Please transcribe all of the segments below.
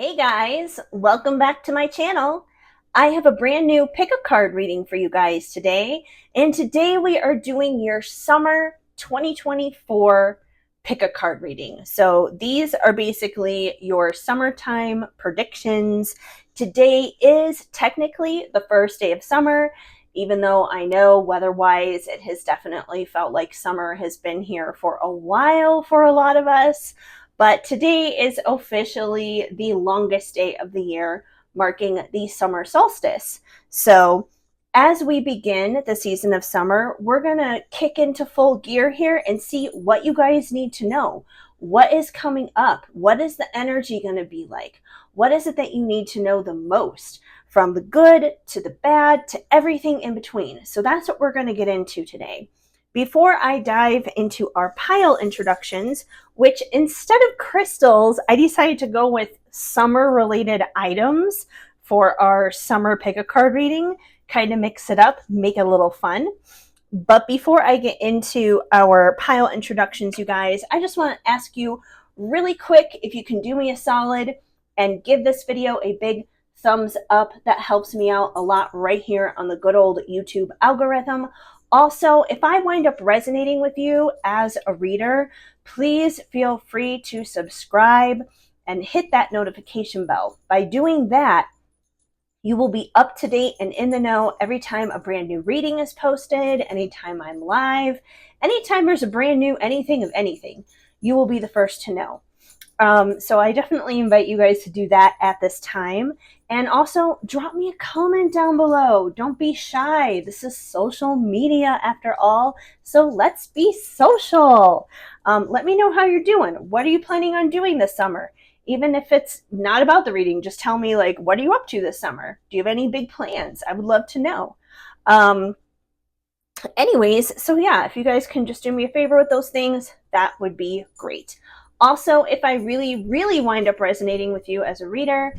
Hey guys, welcome back to my channel. I have a brand new pick a card reading for you guys today. And today we are doing your summer 2024 pick a card reading. So these are basically your summertime predictions. Today is technically the first day of summer, even though I know weather-wise it has definitely felt like summer has been here for a while for a lot of us. But today is officially the longest day of the year, marking the summer solstice. So as we begin the season of summer, we're going to kick into full gear here and see what you guys need to know. What is coming up? What is the energy going to be like? What is it that you need to know the most? From the good to the bad to everything in between. So that's what we're going to get into today. Before I dive into our pile introductions, which instead of crystals, I decided to go with summer-related items for our summer pick-a-card reading, kind of mix it up, make it a little fun. But before I get into our pile introductions, you guys, I just want to ask you really quick if you can do me a solid and give this video a big thumbs up. That helps me out a lot right here on the good old YouTube algorithm. Also, if I wind up resonating with you as a reader, please feel free to subscribe and hit that notification bell. By doing that, you will be up to date and in the know every time a brand new reading is posted, anytime I'm live, anytime there's a brand new anything of anything, you will be the first to know. So I definitely invite you guys to do that at this time. And also drop me a comment down below. Don't be shy. This is social media after all. So let's be social. Let me know how you're doing. What are you planning on doing this summer? Even if it's not about the reading, just tell me, like, what are you up to this summer? Do you have any big plans? I would love to know. Anyways, so yeah, if you guys can just do me a favor with those things, that would be great. Also, if I really wind up resonating with you as a reader,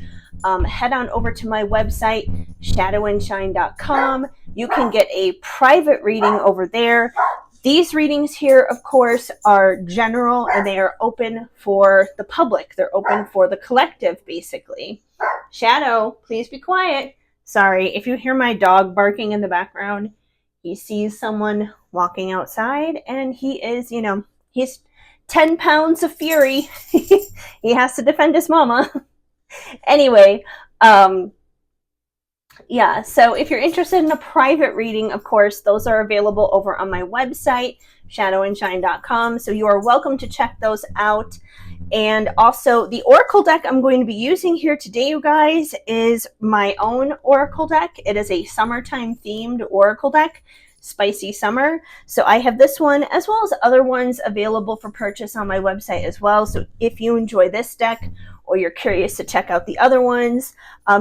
head on over to my website, shadowandshine.com. You can get a private reading over there. These readings here, of course, are general and they are open for the public. They're open for the collective, basically. Shadow, please be quiet. Sorry, if you hear my dog barking in the background, he sees someone walking outside and he is, he's 10 pounds of fury. He has to defend his mama. Anyway, yeah, so if you're interested in a private reading, of course, those are available over on my website, shadowandshine.com. So you are welcome to check those out. And also the Oracle deck I'm going to be using here today, you guys, is my own Oracle deck. It is a summertime themed Oracle deck. Spicy Summer. So I have this one as well as other ones available for purchase on my website as well. So if you enjoy this deck or you're curious to check out the other ones,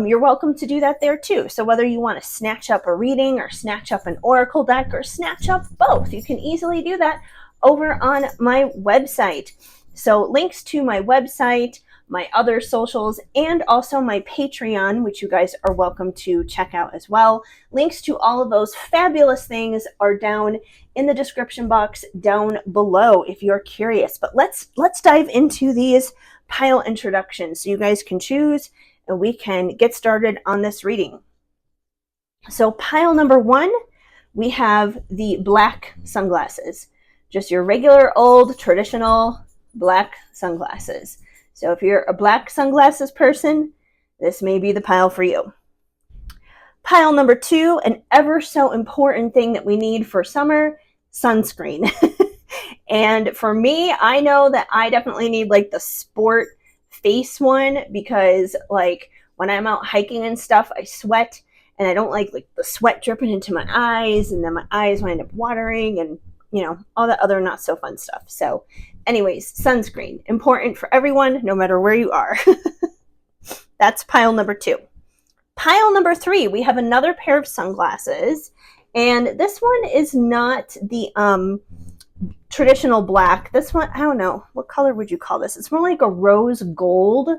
you're welcome to do that there too. So whether you want to snatch up a reading or snatch up an Oracle deck or snatch up both, you can easily do that over on my website. So links to my website, my other socials, and also my Patreon, which you guys are welcome to check out as well. Links to all of those fabulous things are down in the description box down below if you're curious. But let's dive into these pile introductions so you guys can choose and we can get started on this reading. So pile number one, we have the black sunglasses. Just your regular old traditional black sunglasses. So if you're a black sunglasses person, this may be the pile for you. Pile number two, an ever so important thing that we need for summer, sunscreen. And for me, I know that I definitely need like the sport face one because like when I'm out hiking and stuff, I sweat and I don't like the sweat dripping into my eyes and then my eyes wind up watering and all that other not so fun stuff. So anyways, sunscreen, important for everyone, no matter where you are. That's pile number two. Pile number three, we have another pair of sunglasses. And this one is not the traditional black. This one, I don't know, what color would you call this? It's more like a rose gold,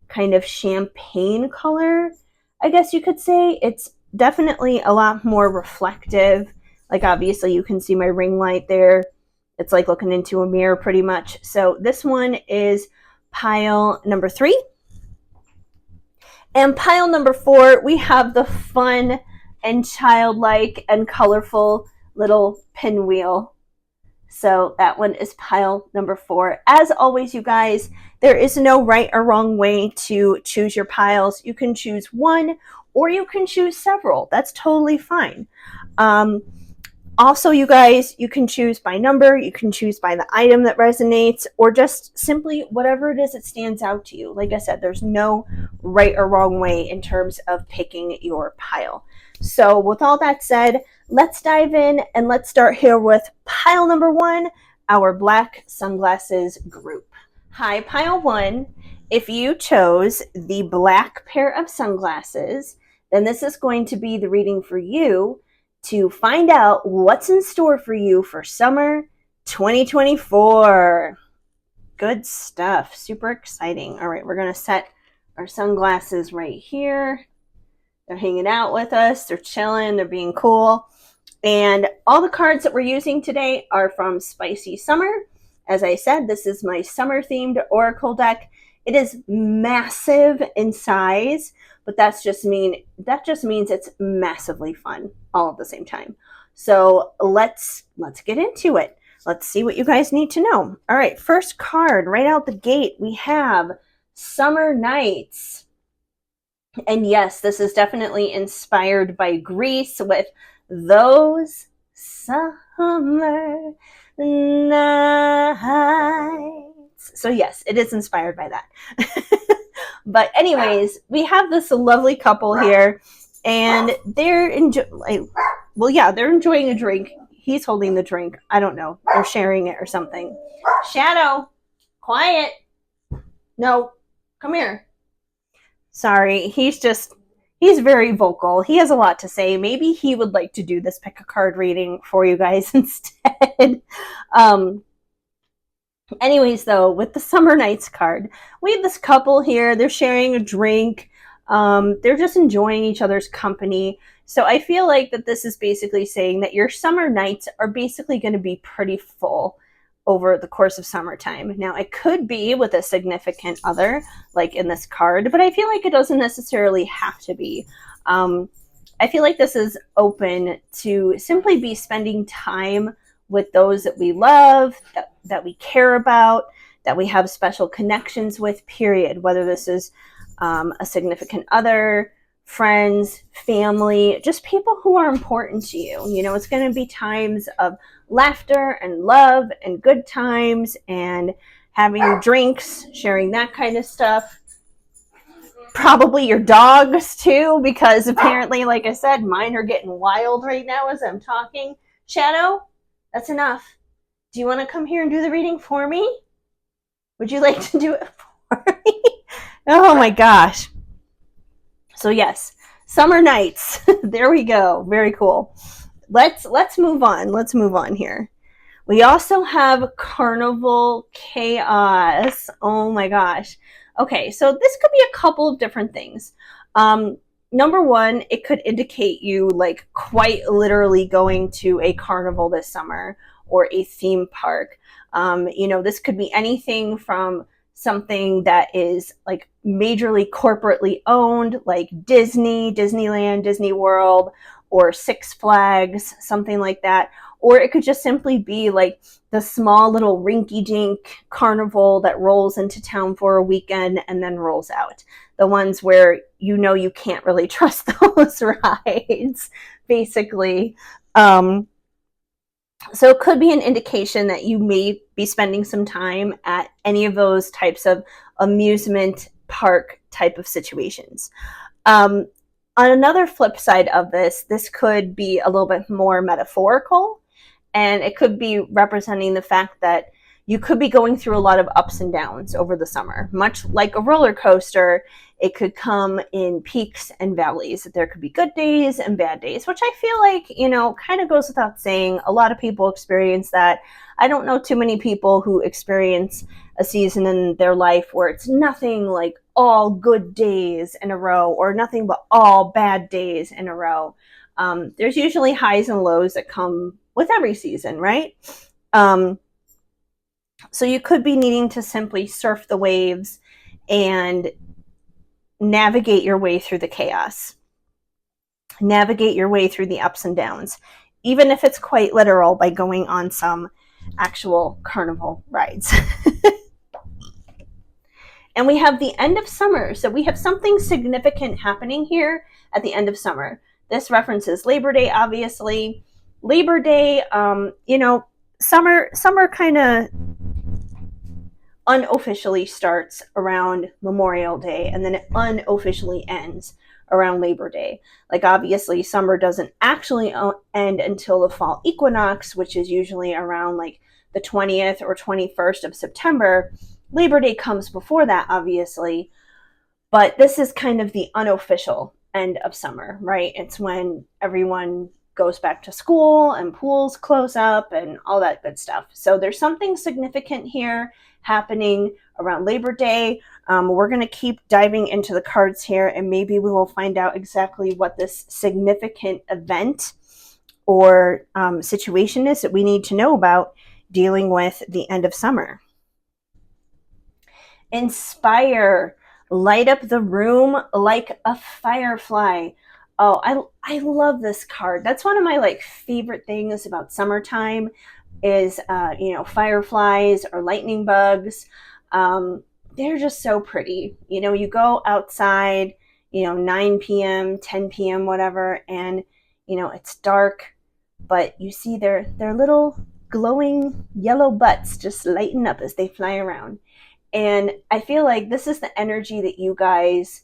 kind of champagne color, I guess you could say. It's definitely a lot more reflective. Like obviously you can see my ring light there. It's like looking into a mirror pretty much. So this one is pile number three. And pile number 4, we have the fun and childlike and colorful little pinwheel. So that one is pile number 4. As always, you guys, there is no right or wrong way to choose your piles. You can choose one or you can choose several. That's totally fine. Also, you guys, you can choose by number, you can choose by the item that resonates, or just simply whatever it is that stands out to you. Like I said, there's no right or wrong way in terms of picking your pile. So with all that said, let's dive in and let's start here with pile number 1, our black sunglasses group. Hi, pile 1. If you chose the black pair of sunglasses, then this is going to be the reading for you to find out what's in store for you for summer 2024. Good stuff. Super exciting. All right, we're going to set our sunglasses right here. They're hanging out with us. They're chilling. They're being cool. And all the cards that we're using today are from Spicy Summer. As I said, this is my summer-themed oracle deck. It is massive in size, but that just means it's massively fun all at the same time. So let's get into it. Let's see what you guys need to know. All right, first card right out the gate, we have Summer Nights. And yes, this is definitely inspired by Greece with those summer nights. So yes, it is inspired by that. But anyways, we have this lovely couple here, and they're enjoying a drink. He's holding the drink. I don't know. They're sharing it or something. Shadow, quiet. No, come here. Sorry, he's very vocal. He has a lot to say. Maybe he would like to do this pick a card reading for you guys instead. Anyways, though, with the Summer Nights card, we have this couple here. They're sharing a drink. They're just enjoying each other's company. So I feel like that this is basically saying that your summer nights are basically going to be pretty full over the course of summertime. Now, it could be with a significant other, like in this card, but I feel like it doesn't necessarily have to be. I feel like this is open to simply be spending time with those that we love, that we care about, that we have special connections with, period. Whether this is a significant other, friends, family, just people who are important to you. You know, it's going to be times of laughter and love and good times and having drinks, sharing that kind of stuff. Probably your dogs too, because apparently, like I said, mine are getting wild right now as I'm talking. Shadow, that's enough. Do you want to come here and do the reading for me? Would you like to do it for me? Oh my gosh. So yes, Summer Nights. There we go. Very cool. Let's move on. Let's move on here. We also have Carnival Chaos. Oh my gosh. Okay, so this could be a couple of different things. Number one, it could indicate you like quite literally going to a carnival this summer or a theme park. This could be anything from something that is like majorly corporately owned, like Disney, Disneyland, Disney World, or Six Flags, something like that. Or it could just simply be like the small little rinky-dink carnival that rolls into town for a weekend and then rolls out. The ones where you can't really trust those rides, basically. So it could be an indication that you may be spending some time at any of those types of amusement park type of situations. On another flip side of this could be a little bit more metaphorical, and it could be representing the fact that you could be going through a lot of ups and downs over the summer. Much like a roller coaster, it could come in peaks and valleys. There could be good days and bad days, which I feel like, kind of goes without saying. A lot of people experience that. I don't know too many people who experience a season in their life where it's nothing like all good days in a row or nothing but all bad days in a row. There's usually highs and lows that come with every season, right? So you could be needing to simply surf the waves and navigate your way through the chaos, navigate your way through the ups and downs, even if it's quite literal by going on some actual carnival rides. And we have the end of summer. So we have something significant happening here at the end of summer. This references Labor Day, obviously. Labor Day, summer kind of unofficially starts around Memorial Day, and then it unofficially ends around Labor Day. Like, obviously, summer doesn't actually end until the fall equinox, which is usually around like the 20th or 21st of September. Labor Day comes before that, obviously, but this is kind of the unofficial end of summer, right? It's when everyone goes back to school and pools close up and all that good stuff. So there's something significant here happening around Labor Day. We're going to keep diving into the cards here, and maybe we will find out exactly what this significant event or situation is that we need to know about dealing with the end of summer. Inspire, light up the room like a firefly. Oh, I love this card. That's one of my like favorite things about summertime is fireflies or lightning bugs. They're just so pretty. You go outside, 9 p.m., 10 p.m., whatever, and it's dark, but you see their little glowing yellow butts just lighten up as they fly around. And I feel like this is the energy that you guys,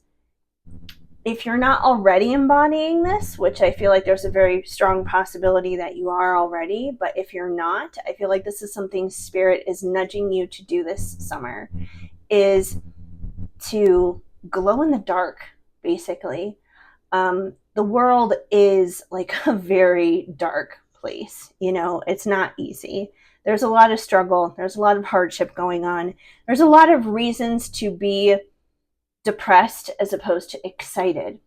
if you're not already embodying this, which I feel like there's a very strong possibility that you are already, but if you're not, I feel like this is something Spirit is nudging you to do this summer, is to glow in the dark, basically. The world is like a very dark place. It's not easy. There's a lot of struggle. There's a lot of hardship going on. There's a lot of reasons to be depressed as opposed to excited.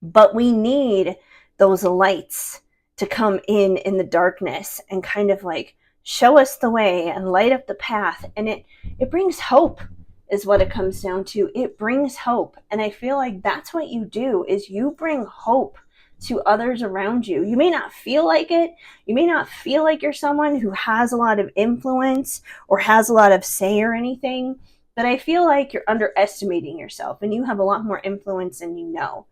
But we need those lights to come in the darkness and kind of like show us the way and light up the path. And it brings hope is what it comes down to. It brings hope. And I feel like that's what you do, is you bring hope to others around you. You may not feel like it. You may not feel like you're someone who has a lot of influence or has a lot of say or anything, but I feel like you're underestimating yourself and you have a lot more influence than you know.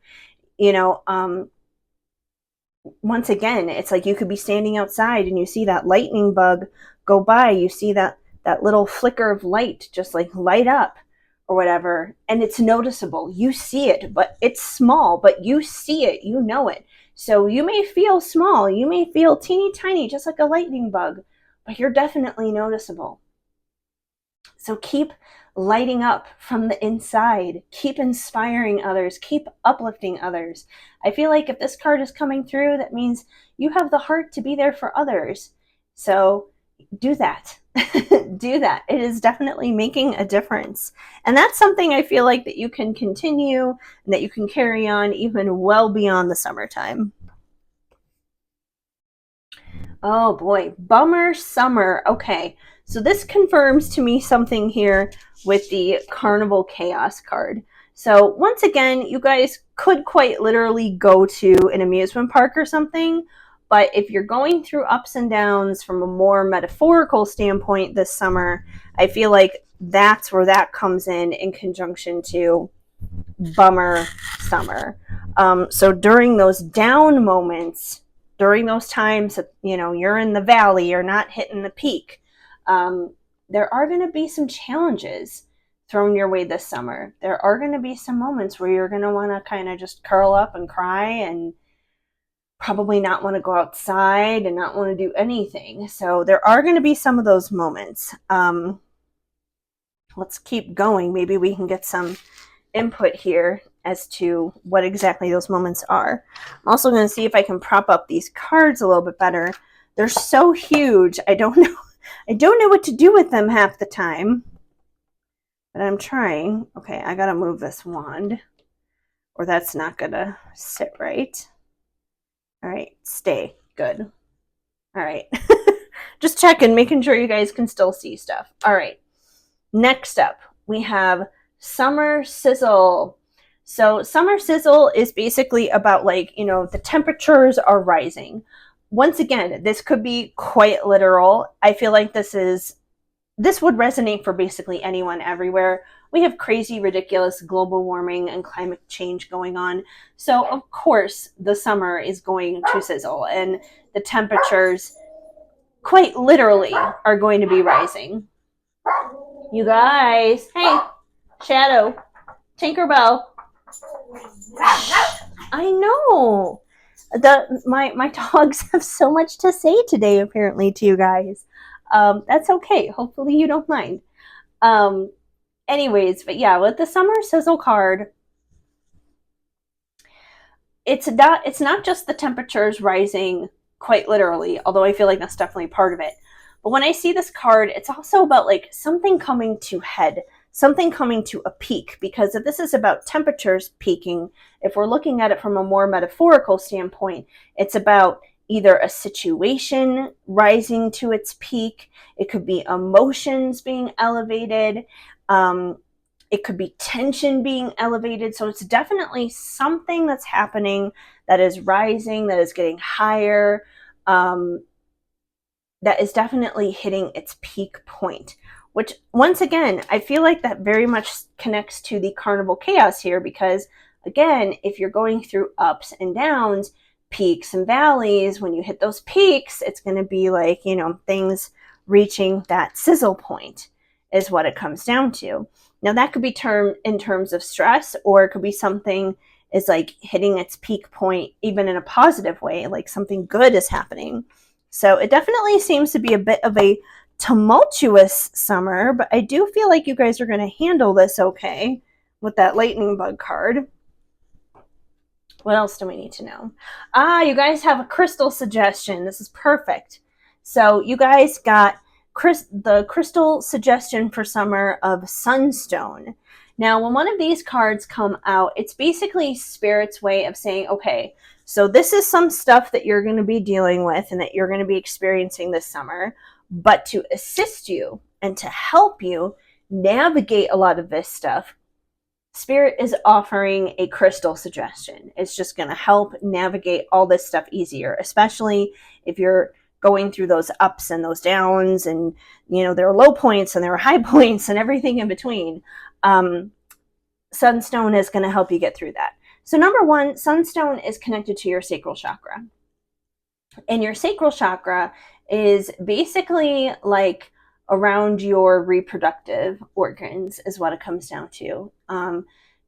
Once again, it's like you could be standing outside and you see that lightning bug go by. You see that little flicker of light just like light up or whatever, and it's noticeable. You see it, but it's small, but you see it, you know it. So you may feel small, you may feel teeny tiny, just like a lightning bug, but you're definitely noticeable. So keep lighting up from the inside, keep inspiring others, keep uplifting others. I feel like if this card is coming through, that means you have the heart to be there for others. So do that. Do that. It is definitely making a difference. And that's something I feel like that you can continue and that you can carry on even well beyond the summertime. Oh boy, bummer summer. Okay, so this confirms to me something here with the Carnival Chaos card. So once again, you guys could quite literally go to an amusement park or something, but if you're going through ups and downs from a more metaphorical standpoint this summer, I feel like that's where that comes in conjunction to bummer summer. So during those down moments, during those times that you're in the valley, you're not hitting the peak, there are going to be some challenges thrown your way this summer. There are going to be some moments where you're going to want to kind of just curl up and cry and probably not want to go outside and not want to do anything. So there are going to be some of those moments. Let's keep going. Maybe we can get some input here as to what exactly those moments are. I'm also going to see if I can prop up these cards a little bit better. They're so huge. I don't know what to do with them half the time, but I'm trying. Okay, I got to move this wand or that's not going to sit right. All right, stay. Good. All right. Just checking, making sure you guys can still see stuff. All right. Next up, we have Summer sizzle. So summer sizzle is basically about like, the temperatures are rising. Once again, this could be quite literal. I feel like this would resonate for basically anyone everywhere. We have crazy, ridiculous global warming and climate change going on. So, of course, the summer is going to sizzle and the temperatures quite literally are going to be rising. You guys, hey, Shadow, Tinkerbell. I know. My dogs have so much to say today, apparently, to you guys. That's okay. Hopefully you don't mind. Anyways, but yeah, with the summer sizzle card, it's not just the temperatures rising quite literally, although I feel like that's definitely part of it. But when I see this card, it's also about like something coming to head, something coming to a peak, because if this is about temperatures peaking, if we're looking at it from a more metaphorical standpoint, it's about either a situation rising to its peak, it could be emotions being elevated, it could be tension being elevated. So it's definitely something that's happening that is rising, that is getting higher, that is definitely hitting its peak point. Which, once again, I feel like that very much connects to the carnival chaos here, because, again, if you're going through ups and downs, peaks and valleys, when you hit those peaks, it's going to be like, things reaching that sizzle point is what it comes down to. Now, that could be termed in terms of stress, or it could be something is like hitting its peak point, even in a positive way, like something good is happening. So it definitely seems to be a bit of a tumultuous summer, but I do feel like you guys are going to handle this okay with that lightning bug card. What else do we need to know? You guys have a crystal suggestion. This is perfect. So you guys got the crystal suggestion for summer of sunstone. Now, when one of these cards come out, it's basically Spirit's way of saying, okay, so this is some stuff that you're going to be dealing with and that you're going to be experiencing this summer, but to assist you and to help you navigate a lot of this stuff, Spirit is offering a crystal suggestion. It's just going to help navigate all this stuff easier, especially if you're going through those ups and those downs, and there are low points and there are high points and everything in between. Sunstone is going to help you get through that. So number one, sunstone is connected to your sacral chakra. And your sacral chakra is basically like around your reproductive organs is what it comes down to.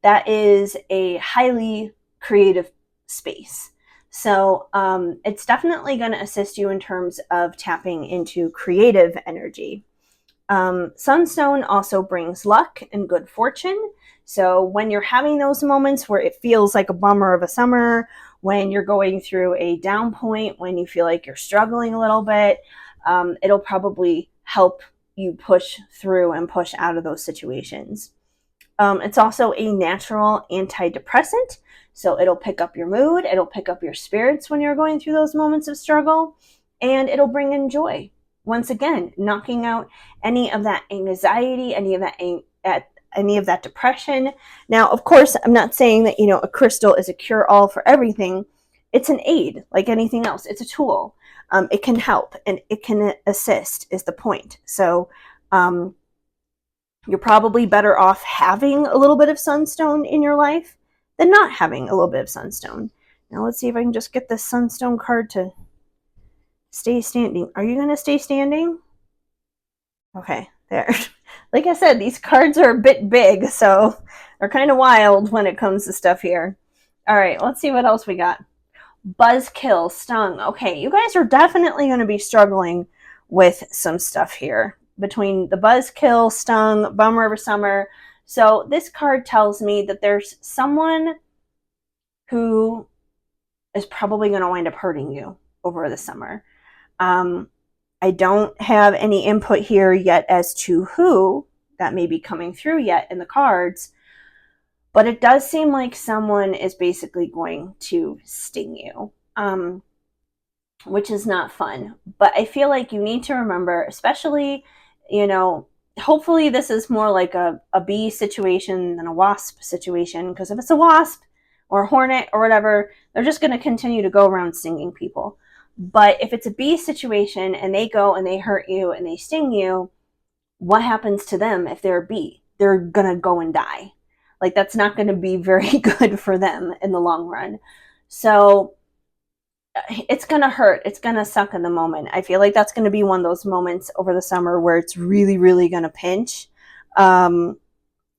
That is a highly creative space. So it's definitely going to assist you in terms of tapping into creative energy. Sunstone also brings luck and good fortune. So when you're having those moments where it feels like a bummer of a summer, when you're going through a down point, when you feel like you're struggling a little bit, it'll probably help you push through and push out of those situations. It's also a natural antidepressant, so it'll pick up your mood, it'll pick up your spirits when you're going through those moments of struggle, and it'll bring in joy. Once again, knocking out any of that anxiety, any of that depression. Now, of course, I'm not saying that, a crystal is a cure-all for everything. It's an aid, like anything else. It's a tool. It can help and it can assist is the point. So you're probably better off having a little bit of sunstone in your life than not having a little bit of sunstone. Now let's see if I can just get this sunstone card to stay standing. Are you going to stay standing? Okay, there. Like I said, these cards are a bit big, so they're kind of wild when it comes to stuff here. All right, let's see what else we got. Buzzkill, stung. Okay, you guys are definitely going to be struggling with some stuff here between the buzzkill, stung, bummer of a summer. So this card tells me that there's someone who is probably going to wind up hurting you over the summer. I don't have any input here yet as to who that may be coming through yet in the cards, but it does seem like someone is basically going to sting you, which is not fun. But I feel like you need to remember, especially, hopefully this is more like a bee situation than a wasp situation, because if it's a wasp or a hornet or whatever, they're just going to continue to go around stinging people. But if it's a bee situation and they go and they hurt you and they sting you, what happens to them if they're a bee? They're going to go and die. Like, that's not going to be very good for them in the long run. So it's going to hurt. It's going to suck in the moment. I feel like that's going to be one of those moments over the summer where it's really, really going to pinch. And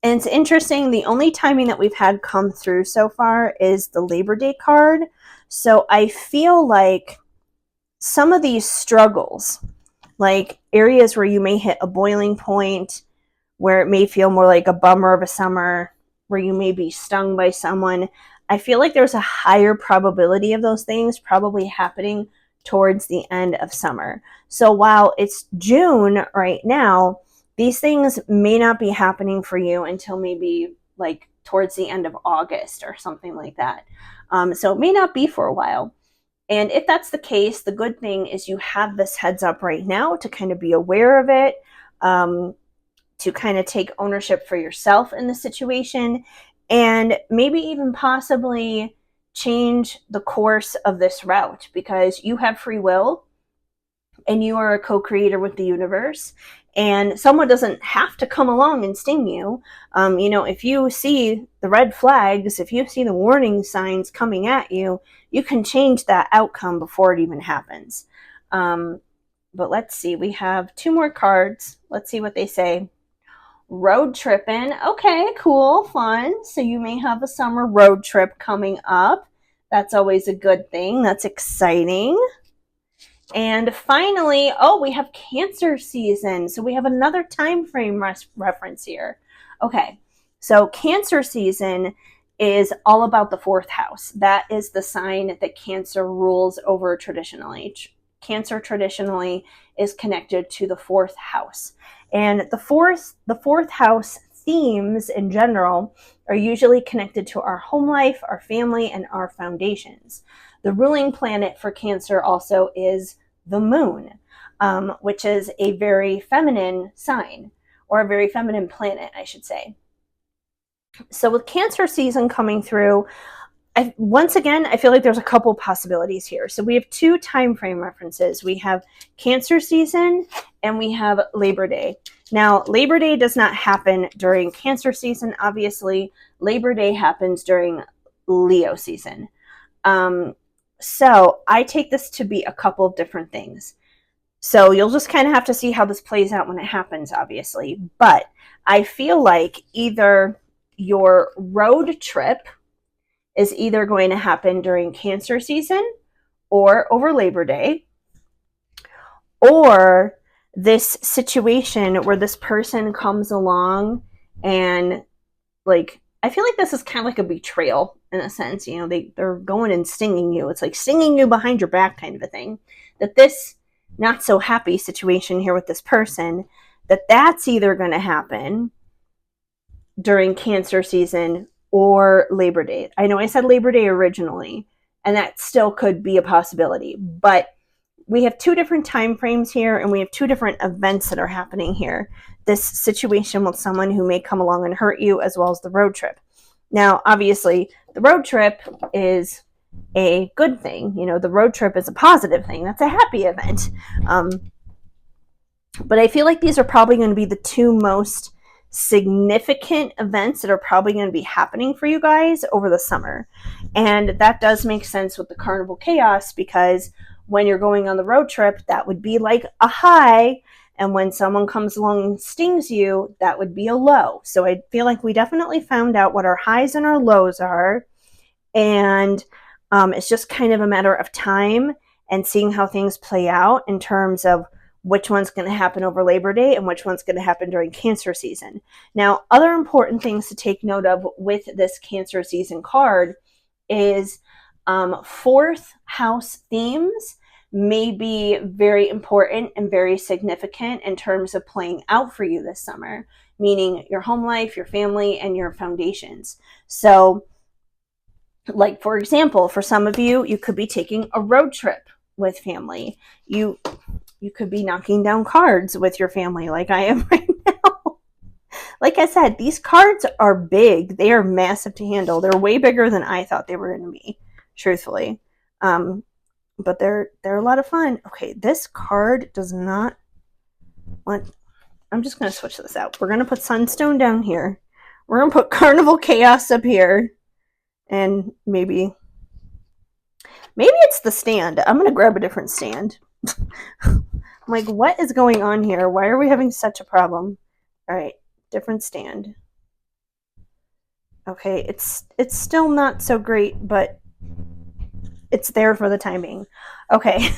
it's interesting. The only timing that we've had come through so far is the Labor Day card. So I feel like some of these struggles, like areas where you may hit a boiling point, where it may feel more like a bummer of a summer, where you may be stung by someone, I feel like there's a higher probability of those things probably happening towards the end of summer. So while it's June right now, these things may not be happening for you until maybe like towards the end of August or something like that. So it may not be for a while. And if that's the case, the good thing is you have this heads up right now to kind of be aware of it, to kind of take ownership for yourself in the situation, and maybe even possibly change the course of this route, because you have free will and you are a co-creator with the universe, and someone doesn't have to come along and sting you. If you see the red flags, if you see the warning signs coming at you, you can change that outcome before it even happens. But let's see, we have 2 more cards. Let's see what they say. Road tripping. Okay, cool, fun. So you may have a summer road trip coming up. That's always a good thing. That's exciting. And finally, we have Cancer season. So we have another time frame reference here. Okay, so Cancer season is all about the 4th house. That is the sign that Cancer rules over traditionally. Cancer traditionally is connected to the 4th house. And the fourth house themes in general are usually connected to our home life, our family, and our foundations. The ruling planet for Cancer also is the moon, which is a very feminine sign, or a very feminine planet, I should say. So with Cancer season coming through, once again, I feel like there's a couple possibilities here. So we have 2 time frame references. We have Cancer season and we have Labor Day. Now, Labor Day does not happen during Cancer season. Obviously, Labor Day happens during Leo season. So I take this to be a couple of different things. So you'll just kind of have to see how this plays out when it happens, obviously. But I feel like either your road trip is either going to happen during Cancer season or over Labor Day, or this situation where this person comes along and, like, I feel like this is kind of like a betrayal in a sense. They're going and stinging you. It's like stinging you behind your back kind of a thing. That this not so happy situation here with this person, that's either going to happen during Cancer season or Labor Day. I know I said Labor Day originally, and that still could be a possibility, but we have 2 different time frames here, and we have 2 different events that are happening here. This situation with someone who may come along and hurt you, as well as the road trip. Now, obviously, the road trip is a good thing. The road trip is a positive thing. That's a happy event. But I feel like these are probably going to be the 2 most significant events that are probably going to be happening for you guys over the summer. And that does make sense with the Carnival Chaos, because when you're going on the road trip, that would be like a high, and when someone comes along and stings you, that would be a low. So I feel like we definitely found out what our highs and our lows are, and it's just kind of a matter of time and seeing how things play out in terms of which one's going to happen over Labor Day and which one's going to happen during Cancer season. Now, other important things to take note of with this Cancer season card is 4th house themes may be very important and very significant in terms of playing out for you this summer, meaning your home life, your family, and your foundations. So, like, for example, for some of you, you could be taking a road trip with family. You could be knocking down cards with your family like I am right now. like I said, these cards are big. They are massive to handle. They're way bigger than I thought they were going to be, truthfully. But they're a lot of fun. Okay, this card does not want. I'm just going to switch this out. We're going to put Sunstone down here. We're going to put Carnival Chaos up here. And maybe it's the stand. I'm going to grab a different stand. I'm like, what is going on here? Why are we having such a problem? All right, different stand. Okay, it's still not so great, but it's there for the time being. Okay.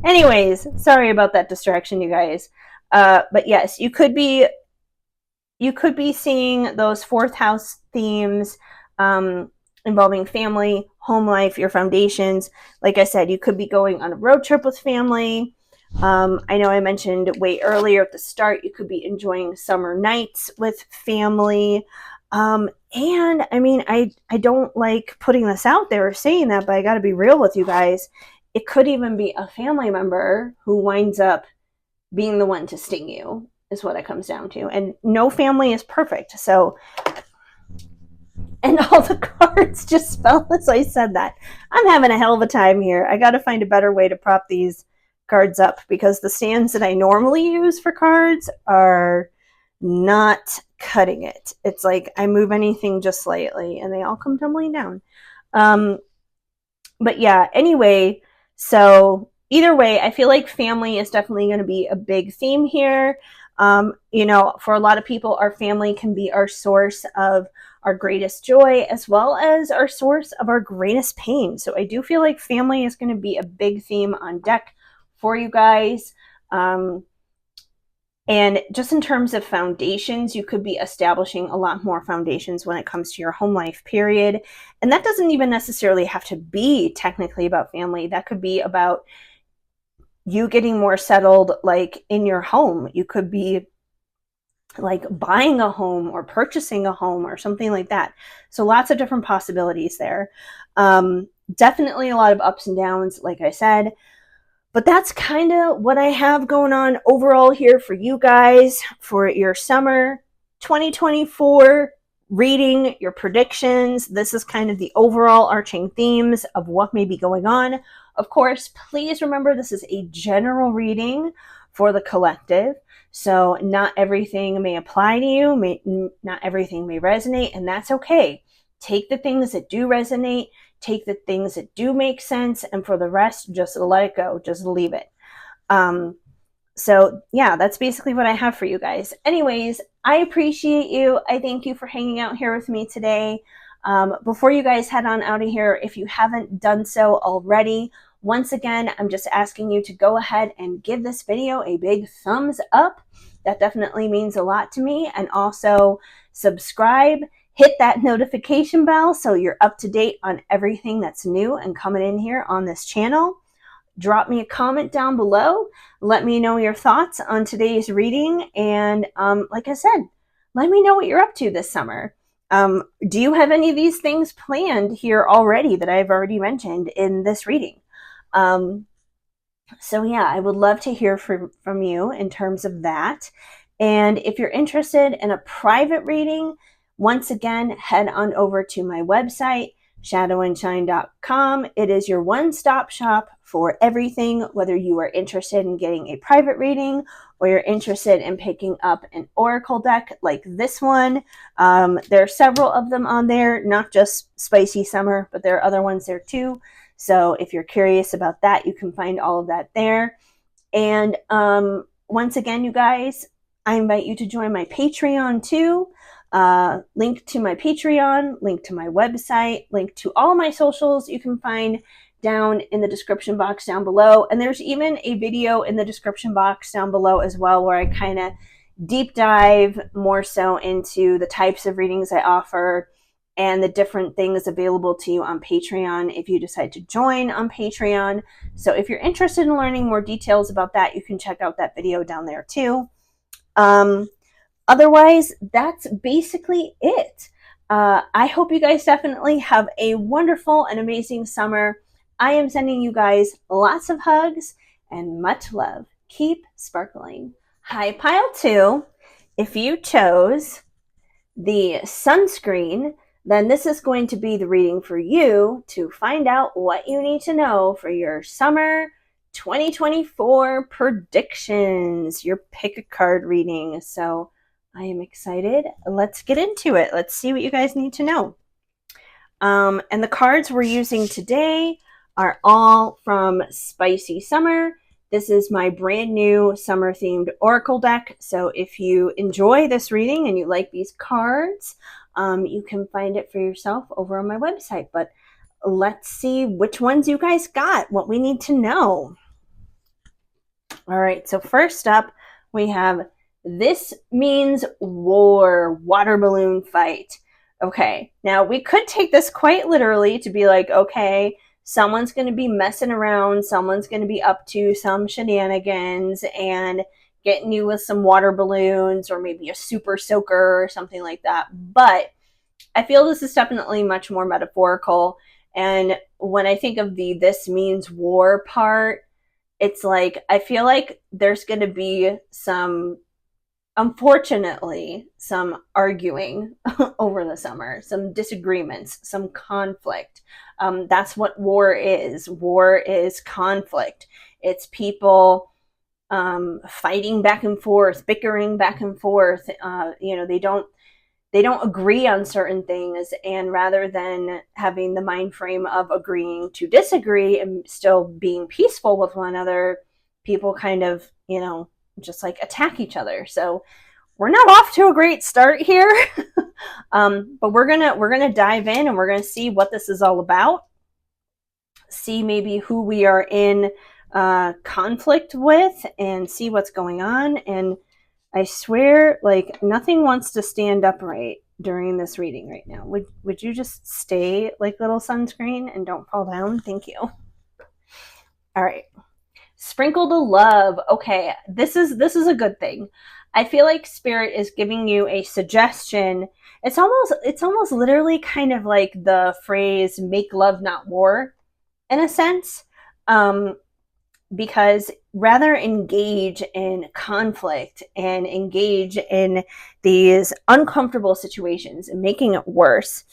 Anyways, sorry about that distraction, you guys. But yes, you could be seeing those fourth house themes involving family, home life, your foundations. Like I said, you could be going on a road trip with family. I know I mentioned way earlier at the start, you could be enjoying summer nights with family. And I mean, I don't like putting this out there or saying that, but I got to be real with you guys. It could even be a family member who winds up being the one to sting you, is what it comes down to. And no family is perfect. So, and all the cards just fell as I said that. I'm having a hell of a time here. I got to find a better way to prop these cards up because the stands that I normally use for cards are not cutting it. It's like I move anything just slightly and they all come tumbling down. But yeah, anyway, so either way, I feel like family is definitely going to be a big theme here. You know, for a lot of people, our family can be our source of our greatest joy as well as our source of our greatest pain. So I do feel like family is going to be a big theme on deck for you guys. And just in terms of foundations, you could be establishing a lot more foundations when it comes to your home life period. And that doesn't even necessarily have to be technically about family. That could be about you getting more settled, like in your home. You could be like buying a home or purchasing a home or something like that. So lots of different possibilities there. Definitely a lot of ups and downs, like I said. But that's kind of what I have going on overall here for you guys for your summer 2024 reading, your predictions. This is kind of the overall arching themes of what may be going on. Of course, please remember this is a general reading for the collective. So not everything may apply to you, not everything may resonate, and that's okay. Take the things that do resonate, take the things that do make sense, and for the rest, just let it go. Just leave it. So yeah, that's basically what I have for you guys. Anyways, I appreciate you. I thank you for hanging out here with me today. Before you guys head on out of here, if you haven't done so already, once again, I'm just asking you to go ahead and give this video a big thumbs up. That definitely means a lot to me. And also subscribe, hit that notification bell so you're up to date on everything that's new and coming in here on this channel. Drop me a comment down below. Let me know your thoughts on today's reading. And like I said, let me know what you're up to this summer. Do you have any of these things planned here already that I've already mentioned in this reading? So yeah, I would love to hear from you in terms of that. And if you're interested in a private reading, once again, head on over to my website, shadowandshine.com. It is your one-stop shop for everything, whether you are interested in getting a private reading or you're interested in picking up an oracle deck like this one. There are several of them on there, not just Spicy Summer, but there are other ones there too. So if you're curious about that, you can find all of that there. And once again, you guys, I invite you to join my Patreon too. Link to my Patreon, link to my website, link to all my socials you can find down in the description box down below. And there's even a video in the description box down below as well where I kind of deep dive more so into the types of readings I offer and the different things available to you on Patreon if you decide to join on Patreon. So if you're interested in learning more details about that, you can check out that video down there too. Otherwise, that's basically it. I hope you guys definitely have a wonderful and amazing summer. I am sending you guys lots of hugs and much love. Keep sparkling. Hi, Pile 2. if you chose the sunscreen, then this is going to be the reading for you to find out what you need to know for your summer 2024 predictions, your pick a card reading. So I am excited. Let's get into it. Let's see what you guys need to know. And the cards we're using today are all from Spicy Summer. This is my brand new summer themed oracle deck. So if you enjoy this reading and you like these cards, you can find it for yourself over on my website. But let's see which ones you guys got, what we need to know. All right, so first up, we have This Means War, water balloon fight. Okay, now we could take this quite literally to be like, okay, someone's going to be messing around, someone's going to be up to some shenanigans and getting you with some water balloons or maybe a super soaker or something like that. But I feel this is definitely much more metaphorical. And when I think of the This Means War part, it's like, I feel like there's going to be some, unfortunately, some arguing over the summer, some disagreements, some conflict. That's what war is. War is conflict. It's people fighting back and forth, bickering back and forth. They don't agree on certain things, and rather than having the mind frame of agreeing to disagree and still being peaceful with one another, people kind of, just like attack each other. So we're not off to a great start here. But we're gonna dive in and we're gonna see what this is all about, see maybe who we are in conflict with, and see what's going on. And I swear, like, nothing wants to stand upright during this reading right now. Would you just stay like little sunscreen and don't fall down? Thank you. All right. Sprinkle the love. Okay, this is a good thing. I feel like Spirit is giving you a suggestion. It's almost literally kind of like the phrase "make love, not war," in a sense. Because rather engage in conflict and engage in these uncomfortable situations and making it worse,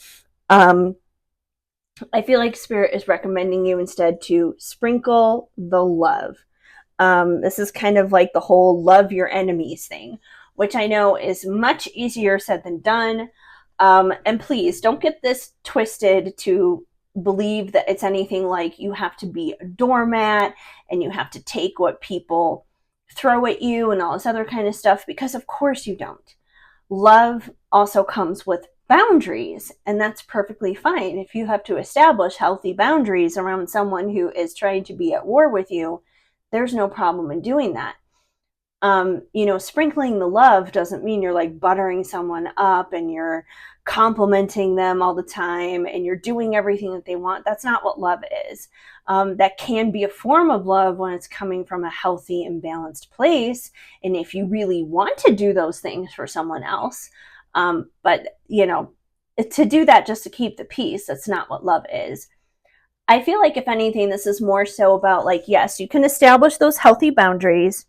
I feel like Spirit is recommending you instead to sprinkle the love. This is kind of like the whole love your enemies thing, which I know is much easier said than done. And please don't get this twisted to believe that it's anything like you have to be a doormat and you have to take what people throw at you and all this other kind of stuff, because of course you don't. Love also comes with boundaries, and that's perfectly fine. If you have to establish healthy boundaries around someone who is trying to be at war with you, there's no problem in doing that. Sprinkling the love doesn't mean you're like buttering someone up and you're complimenting them all the time and you're doing everything that they want. That's not what love is. That can be a form of love when it's coming from a healthy and balanced place, and if you really want to do those things for someone else. But to do that just to keep the peace, that's not what love is. I feel like, if anything, this is more so about, like, yes, you can establish those healthy boundaries.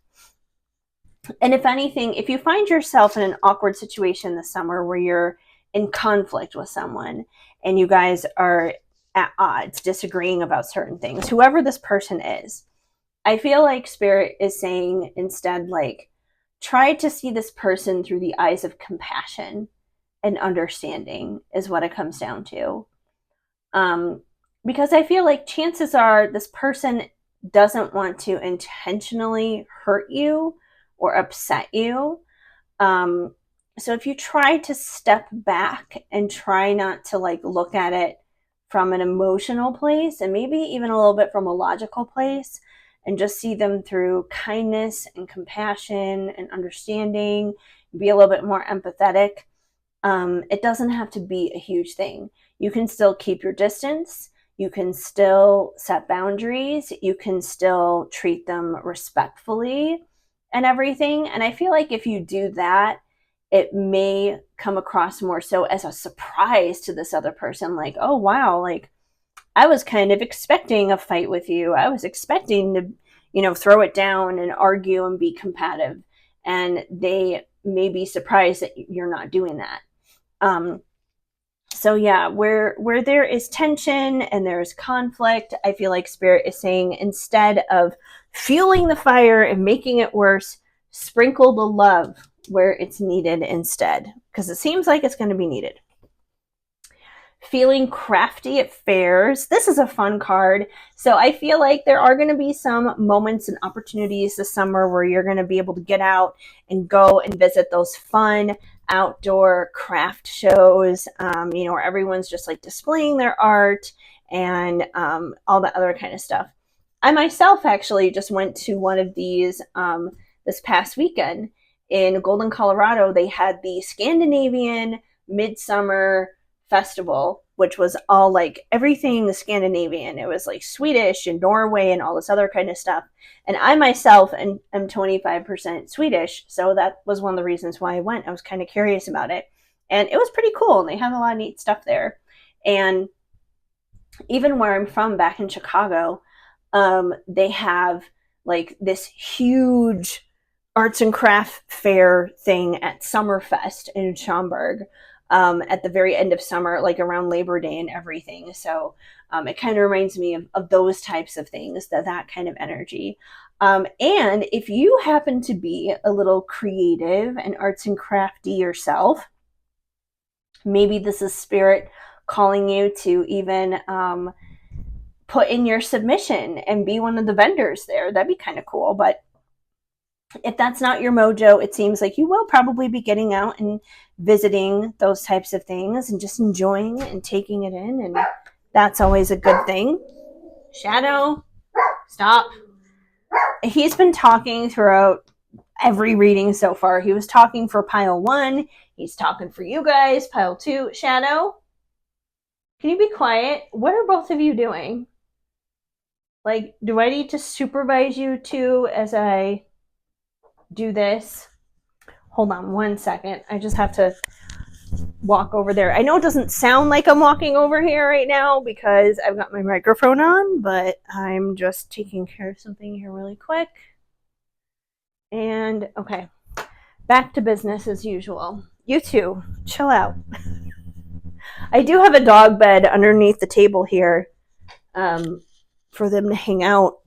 And if anything, if you find yourself in an awkward situation this summer where you're in conflict with someone and you guys are at odds, disagreeing about certain things, whoever this person is, I feel like Spirit is saying instead, like, try to see this person through the eyes of compassion and understanding is what it comes down to. Because I feel like chances are this person doesn't want to intentionally hurt you or upset you. So if you try to step back and try not to like look at it from an emotional place and maybe even a little bit from a logical place, and just see them through kindness and compassion and understanding, be a little bit more empathetic, it doesn't have to be a huge thing. You can still keep your distance. You can still set boundaries. You can still treat them respectfully and everything. And I feel like if you do that, it may come across more so as a surprise to this other person. Like, oh, wow, like, I was kind of expecting a fight with you. I was expecting to, throw it down and argue and be combative. And they may be surprised that you're not doing that. So yeah, where there is tension and there's conflict, I feel like Spirit is saying, instead of fueling the fire and making it worse, sprinkle the love where it's needed instead, because it seems like it's going to be needed. Feeling crafty at fairs. This is a fun card. So I feel like there are going to be some moments and opportunities this summer where you're going to be able to get out and go and visit those fun outdoor craft shows, where everyone's just like displaying their art and all that other kind of stuff. I myself actually just went to one of these this past weekend in Golden, Colorado. They had the Scandinavian Midsummer Festival, which was all like everything Scandinavian. It was like Swedish and Norway and all this other kind of stuff. And I myself am 25% Swedish, so that was one of the reasons why I went. I was kind of curious about it. And it was pretty cool, and they had a lot of neat stuff there. And even where I'm from, back in Chicago, they have like this huge arts and craft fair thing at Summerfest in Schaumburg, at the very end of summer, like around Labor Day and everything. So it kind of reminds me of those types of things, that kind of energy. And if you happen to be a little creative and arts and crafty yourself, maybe this is Spirit calling you to even put in your submission and be one of the vendors there. That'd be kind of cool. But if that's not your mojo, it seems like you will probably be getting out and visiting those types of things and just enjoying it and taking it in. And that's always a good thing. Shadow, stop. He's been talking throughout every reading so far. He was talking for pile 1. He's talking for you guys, pile 2. Shadow, can you be quiet? What are both of you doing? Like, do I need to supervise you two as I do this? Hold on 1 second. I just have to walk over there. I know it doesn't sound like I'm walking over here right now because I've got my microphone on, but I'm just taking care of something here really quick. And okay, back to business as usual. You two, chill out. I do have a dog bed underneath the table here for them to hang out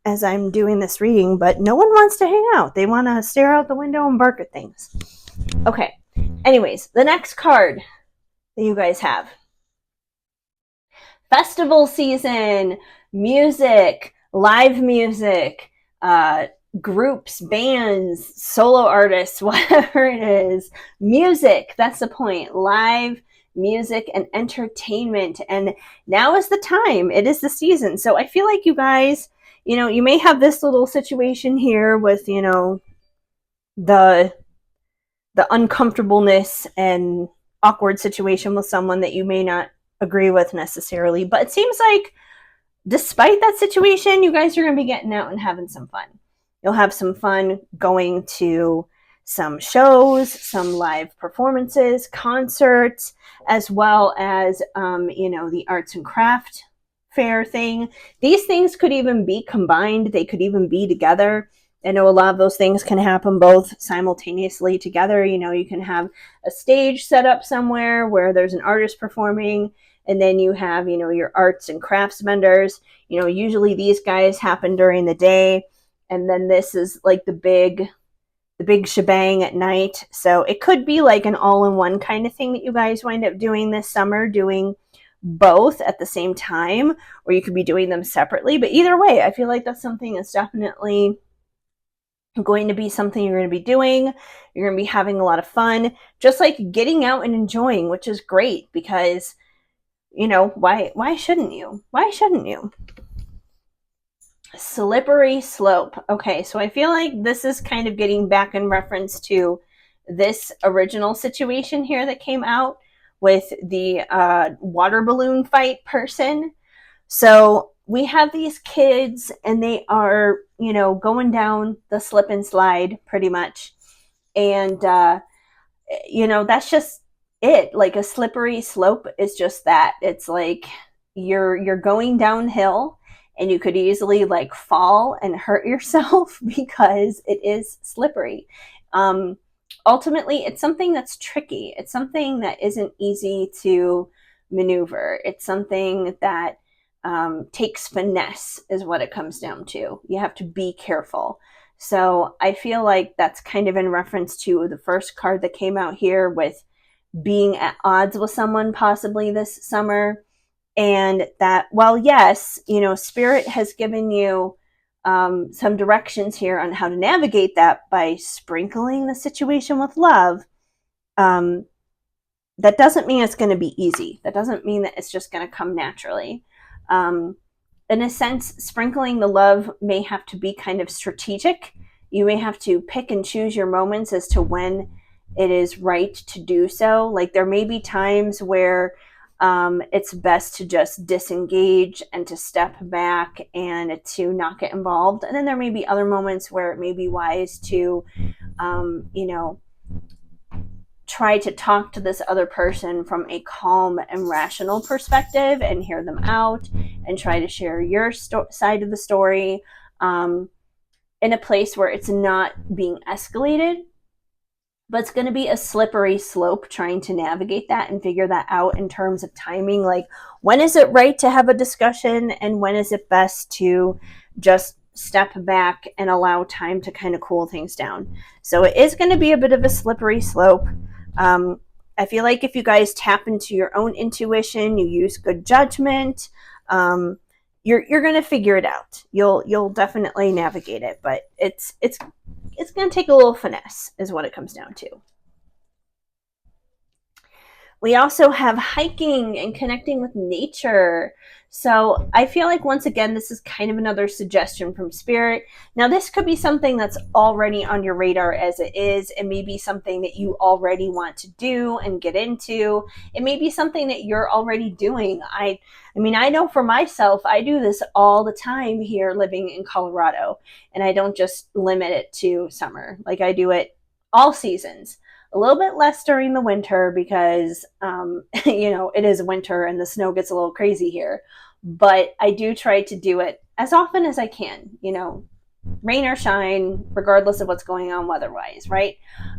as I'm doing this reading, but no one wants to hang out. They want to stare out the window and bark at things. Okay, anyways, the next card that you guys have. Festival season, music, live music, groups, bands, solo artists, whatever it is. Music, that's the point. Live music and entertainment. And now is the time. It is the season. So I feel like you guys, you may have this little situation here with, the uncomfortableness and awkward situation with someone that you may not agree with necessarily. But it seems like despite that situation, you guys are going to be getting out and having some fun. You'll have some fun going to some shows, some live performances, concerts, as well as, the arts and craft fair thing. These things could even be combined. They could even be together. I know a lot of those things can happen both simultaneously together. You can have a stage set up somewhere where there's an artist performing, and then you have, your arts and crafts vendors. Usually these guys happen during the day, and then this is like the big shebang at night. So it could be like an all-in-one kind of thing that you guys wind up doing this summer, doing both at the same time, or you could be doing them separately. But either way, I feel like that's something that's definitely going to be something you're going to be doing. You're going to be having a lot of fun, just like getting out and enjoying, which is great because, why shouldn't you? Why shouldn't you? Slippery slope. Okay, so I feel like this is kind of getting back in reference to this original situation here that came out with the water balloon fight person. So we have these kids and they are, going down the slip and slide pretty much. And, that's just it. Like a slippery slope is just that. It's like you're going downhill and you could easily like fall and hurt yourself because it is slippery. ultimately, it's something that's tricky. It's something that isn't easy to maneuver. It's something that takes finesse, is what it comes down to. You have to be careful. So I feel like that's kind of in reference to the first card that came out here with being at odds with someone possibly this summer. And that, well, yes, Spirit has given you some directions here on how to navigate that by sprinkling the situation with love. Um, that doesn't mean it's going to be easy. That doesn't mean that it's just going to come naturally. Um, in a sense, sprinkling the love may have to be kind of strategic. You may have to pick and choose your moments as to when it is right to do so. Like there may be times where it's best to just disengage and to step back and to not get involved. And then there may be other moments where it may be wise to, try to talk to this other person from a calm and rational perspective and hear them out and try to share your side of the story in a place where it's not being escalated. But it's going to be a slippery slope trying to navigate that and figure that out in terms of timing. Like, when is it right to have a discussion and when is it best to just step back and allow time to kind of cool things down? So it is going to be a bit of a slippery slope. I feel like if you guys tap into your own intuition, you use good judgment, you're going to figure it out. You'll definitely navigate it, but it's going to take a little finesse, is what it comes down to. We also have hiking and connecting with nature. So I feel like, once again, this is kind of another suggestion from Spirit. Now, this could be something that's already on your radar as it is. It may be something that you already want to do and get into. It may be something that you're already doing. I mean, I know for myself, I do this all the time here living in Colorado, and I don't just limit it to summer. Like, I do it all seasons. A little bit less during the winter because, it is winter and the snow gets a little crazy here. But I do try to do it as often as I can, rain or shine, regardless of what's going on weather-wise, right?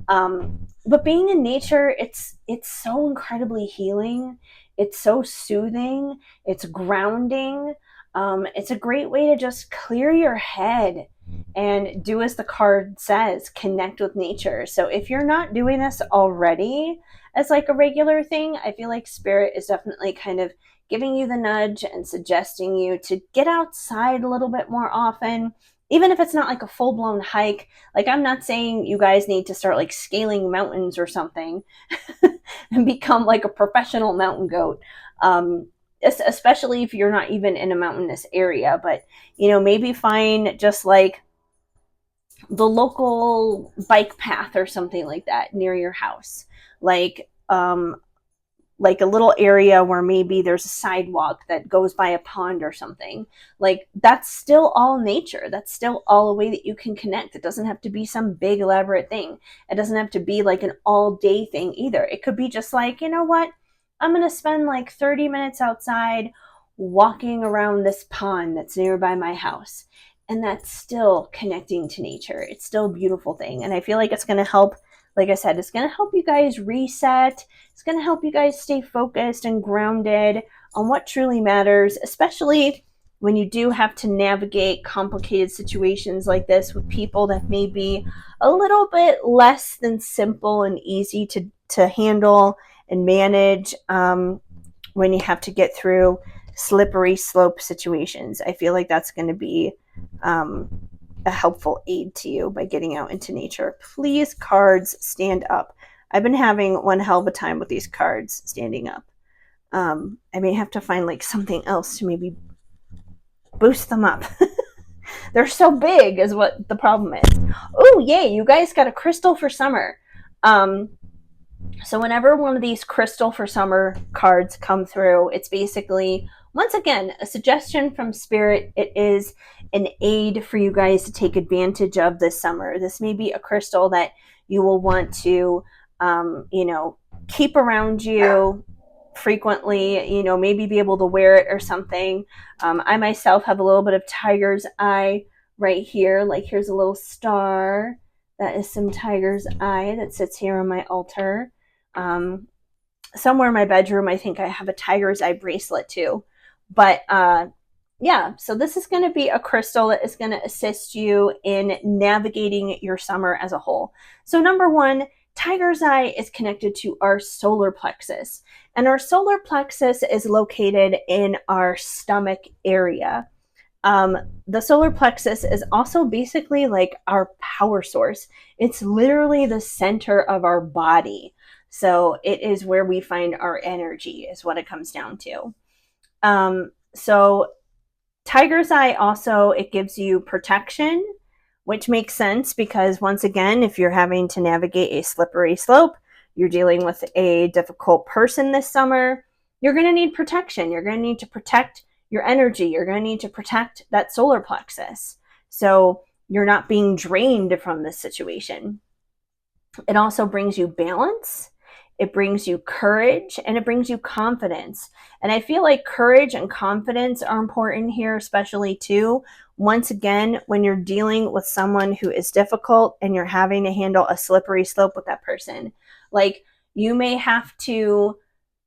But being in nature, it's so incredibly healing. It's so soothing. It's grounding. It's a great way to just clear your head and do as the card says, connect with nature. So if you're not doing this already as like a regular thing, I feel like Spirit is definitely kind of giving you the nudge and suggesting you to get outside a little bit more often, even if it's not like a full-blown hike. Like, I'm not saying you guys need to start like scaling mountains or something and become like a professional mountain goat. Especially if you're not even in a mountainous area, but maybe find just like the local bike path or something like that near your house, like a little area where maybe there's a sidewalk that goes by a pond or something. Like, that's still all nature. That's still all a way that you can connect. It doesn't have to be some big elaborate thing. It doesn't have to be like an all day thing either. It could be just like, you know what? I'm going to spend like 30 minutes outside walking around this pond that's nearby my house. And that's still connecting to nature. It's still a beautiful thing. And I feel like it's going to help, like I said, it's going to help you guys reset. It's going to help you guys stay focused and grounded on what truly matters, especially when you do have to navigate complicated situations like this with people that may be a little bit less than simple and easy to handle and manage, when you have to get through slippery slope situations. I feel like that's going to be a helpful aid to you by getting out into nature. Please, cards, stand up. I've been having one hell of a time with these cards standing up. I may have to find like something else to maybe boost them up. They're so big is what the problem is. Oh, yay, you guys got a crystal for summer. So whenever one of these crystal for summer cards come through, it's basically, once again, a suggestion from Spirit. It is an aid for you guys to take advantage of this summer. This may be a crystal that you will want to, keep around you frequently, maybe be able to wear it or something. I myself have a little bit of tiger's eye right here. Like, here's a little star That is some tiger's eye that sits here on my altar. Somewhere in my bedroom, I think I have a tiger's eye bracelet too. But yeah, so this is going to be a crystal that is going to assist you in navigating your summer as a whole. So, number one, tiger's eye is connected to our solar plexus, and our solar plexus is located in our stomach area. Um, the solar plexus is also basically like our power source. It's literally the center of our body. So it is where we find our energy, is what it comes down to. So tiger's eye also, it gives you protection, which makes sense because once again, if you're having to navigate a slippery slope, you're dealing with a difficult person this summer, you're going to need protection. You're going to need to protect your energy. You're going to need to protect that solar plexus. So you're not being drained from this situation. It also brings you balance. It brings you courage, and it brings you confidence. And I feel like courage and confidence are important here, especially too. Once again, when you're dealing with someone who is difficult and you're having to handle a slippery slope with that person, like you may have to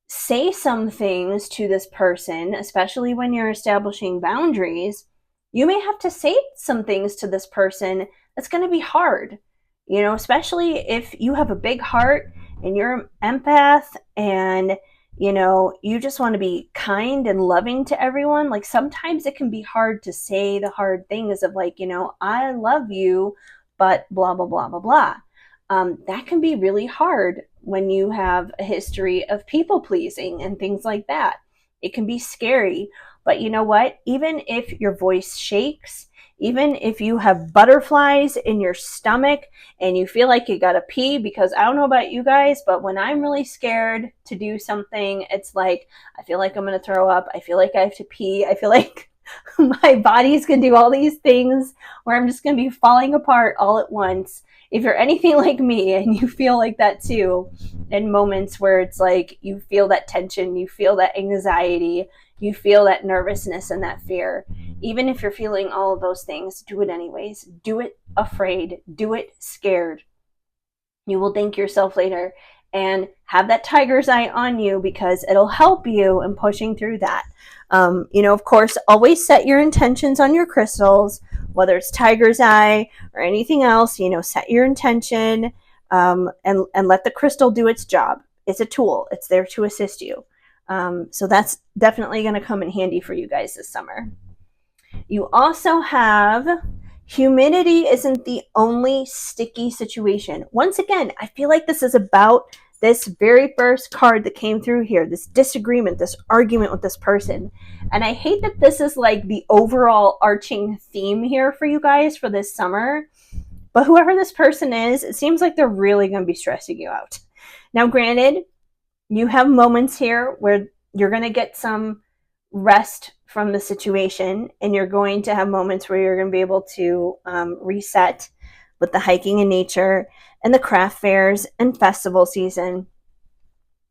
say some things to this person, especially when you're establishing boundaries. You may have to say some things to this person that's going to be hard, especially if you have a big heart and you're an empath and you just want to be kind and loving to everyone. Like sometimes it can be hard to say the hard things of like, I love you, but blah, blah, blah, blah, blah. That can be really hard when you have a history of people pleasing and things like that. It can be scary, but you know what? Even if your voice shakes, even if you have butterflies in your stomach and you feel like you gotta pee, because I don't know about you guys, but when I'm really scared to do something, it's like I feel like I'm gonna throw up. I feel like I have to pee. I feel like my body's gonna do all these things where I'm just gonna be falling apart all at once. If you're anything like me and you feel like that too, in moments where it's like you feel that tension, you feel that anxiety, you feel that nervousness and that fear, even if you're feeling all of those things, do it anyways. Do it afraid. Do it scared. You will thank yourself later, and have that tiger's eye on you because it'll help you in pushing through that. Of course, always set your intentions on your crystals, whether it's tiger's eye or anything else. Set your intention, and let the crystal do its job. It's a tool. It's there to assist you. So that's definitely going to come in handy for you guys this summer. You also have humidity isn't the only sticky situation. Once again, I feel like this is about this very first card that came through here, this disagreement, this argument with this person. And I hate that this is like the overall arching theme here for you guys for this summer. But whoever this person is, it seems like they're really going to be stressing you out. Now, granted, you have moments here where you're going to get some rest from the situation, and you're going to have moments where you're going to be able to reset with the hiking in nature and the craft fairs and festival season.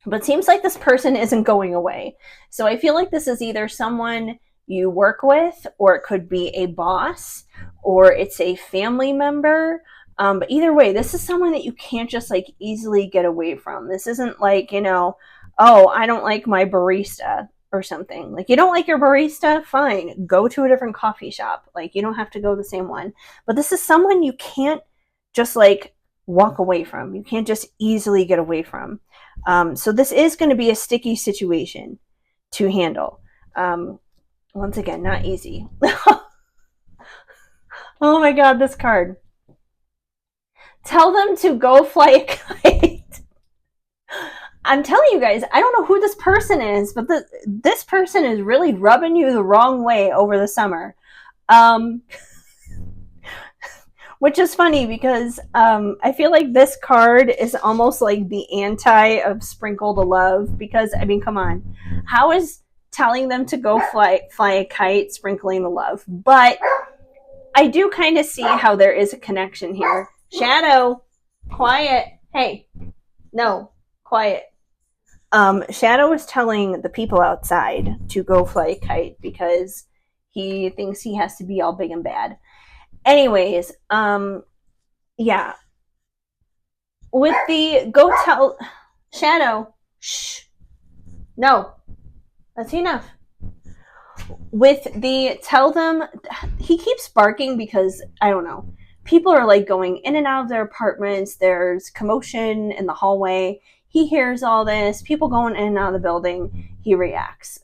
But it seems like this person isn't going away. So I feel like this is either someone you work with, or it could be a boss, or it's a family member. But either way, this is someone that you can't just like easily get away from. This isn't like, oh, I don't like my barista or something. Like, you don't like your barista? Fine. Go to a different coffee shop. Like, you don't have to go to the same one. But this is someone you can't just like walk away from. You can't just easily get away from. So this is going to be a sticky situation to handle. Once again, not easy. Oh my God, this card. Tell them to go fly a kite. I'm telling you guys, I don't know who this person is, but this person is really rubbing you the wrong way over the summer. Which is funny because I feel like this card is almost like the anti of sprinkle the love, because, I mean, come on. How is telling them to go fly a kite sprinkling the love? But I do kind of see how there is a connection here. Shadow, quiet. Hey, no, quiet. Shadow is telling the people outside to go fly a kite because he thinks he has to be all big and bad. Anyways, yeah, with the go tell Shadow, shh, no, that's enough. With the tell them, he keeps barking because I don't know. People are like going in and out of their apartments. There's commotion in the hallway. He hears all this. People going in and out of the building. He reacts.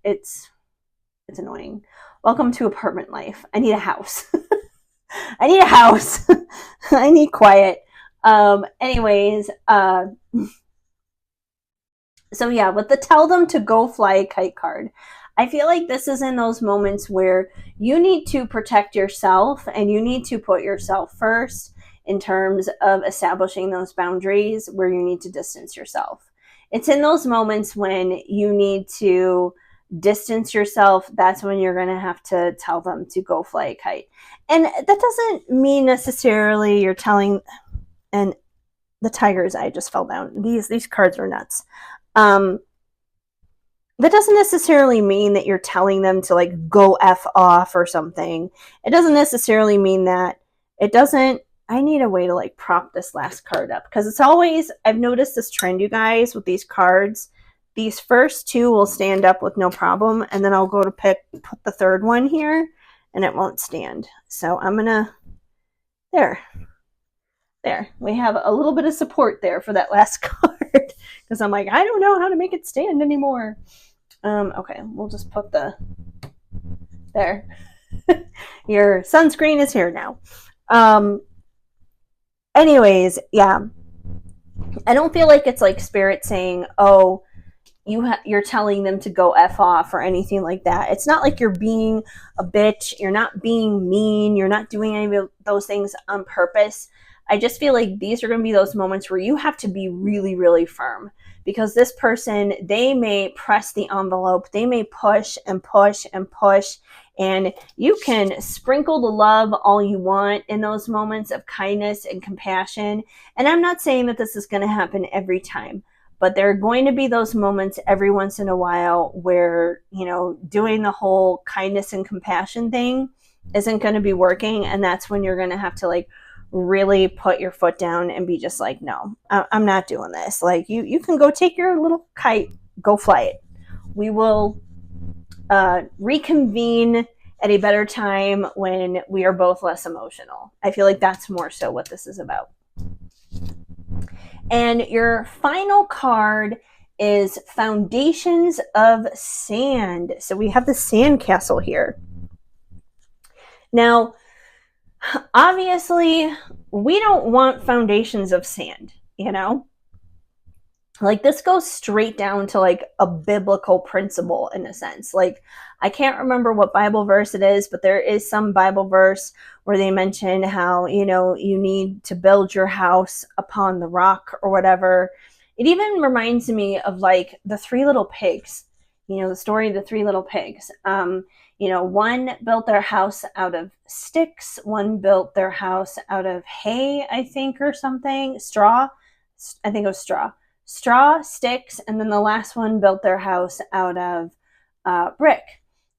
It's it's annoying. Welcome to apartment life. I need a house. I need a house. I need quiet. Anyways, so yeah, with the tell them to go fly a kite card, I feel like this is in those moments where you need to protect yourself and you need to put yourself first in terms of establishing those boundaries where you need to distance yourself. It's in those moments when you need to distance yourself. That's when you're going to have to tell them to go fly a kite. And that doesn't mean necessarily you're telling, and the tiger's eye just fell down. These cards are nuts. That doesn't necessarily mean that you're telling them to like go F off or something. It doesn't necessarily mean that. It doesn't. I need a way to like prop this last card up because it's always, I've noticed this trend, you guys, with these cards. These first two will stand up with no problem, and then I'll go to put the third one here, and it won't stand. So I'm gonna, there. We have a little bit of support there for that last card because I'm like, I don't know how to make it stand anymore. Okay, we'll just put the, there. Your sunscreen is here now. Anyways, yeah. I don't feel like it's like spirit saying, oh, you're telling them to go F off or anything like that. It's not like you're being a bitch. You're not being mean. You're not doing any of those things on purpose. I just feel like these are going to be those moments where you have to be really, really firm because this person, they may press the envelope. They may push and push and push. And you can sprinkle the love all you want in those moments of kindness and compassion. And I'm not saying that this is going to happen every time. But there are going to be those moments every once in a while where, you know, doing the whole kindness and compassion thing isn't going to be working. And that's when you're going to have to like really put your foot down and be just like, no, I'm not doing this. Like you can go take your little kite, go fly it. We will reconvene at a better time when we are both less emotional. I feel like that's more so what this is about. And your final card is Foundations of Sand. So we have the sand castle here. Now, obviously, we don't want foundations of sand, you know? Like this goes straight down to like a biblical principle in a sense. Like I can't remember what Bible verse it is, but there is some Bible verse where they mention how, you know, you need to build your house upon the rock or whatever. It even reminds me of like the three little pigs, you know, the story of the three little pigs. You know, one built their house out of sticks, one built their house out of hay, I think, or something, straw. I think it was straw, sticks, and then the last one built their house out of brick.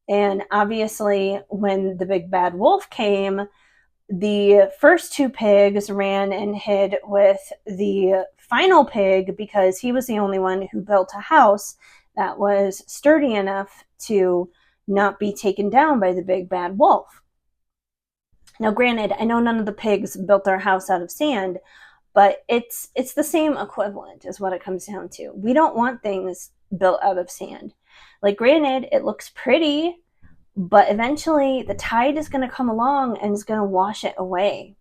And obviously, when the big bad wolf came, the first two pigs ran and hid with the final pig because he was the only one who built a house that was sturdy enough to not be taken down by the big bad wolf. Now, granted, I know none of the pigs built their house out of sand, but it's the same equivalent is what it comes down to. We don't want things built out of sand. Like granted, it looks pretty, but eventually the tide is going to come along and is going to wash it away.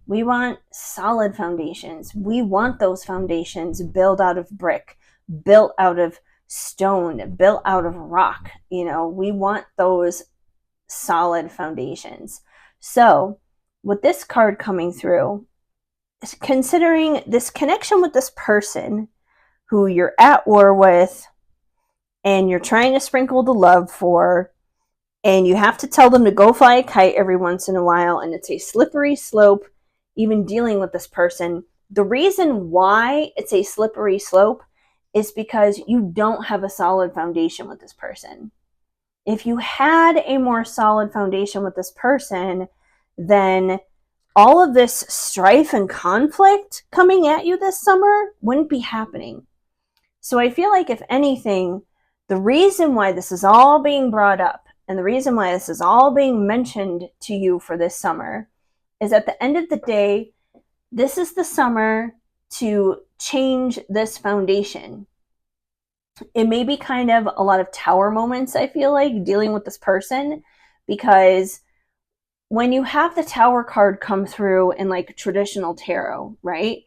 We want solid foundations. We want those foundations built out of brick, built out of stone, built out of rock. You know, we want those solid foundations. So with this card coming through, considering this connection with this person who you're at war with and you're trying to sprinkle the love for, and you have to tell them to go fly a kite every once in a while, and it's a slippery slope even dealing with this person. The reason why it's a slippery slope is because you don't have a solid foundation with this person. If you had a more solid foundation with this person, then all of this strife and conflict coming at you this summer wouldn't be happening. So I feel like, if anything, the reason why this is all being brought up and the reason why this is all being mentioned to you for this summer is, at the end of the day, this is the summer to change this foundation. It may be kind of a lot of tower moments, I feel like, dealing with this person, because when you have the tower card come through in like traditional tarot, right?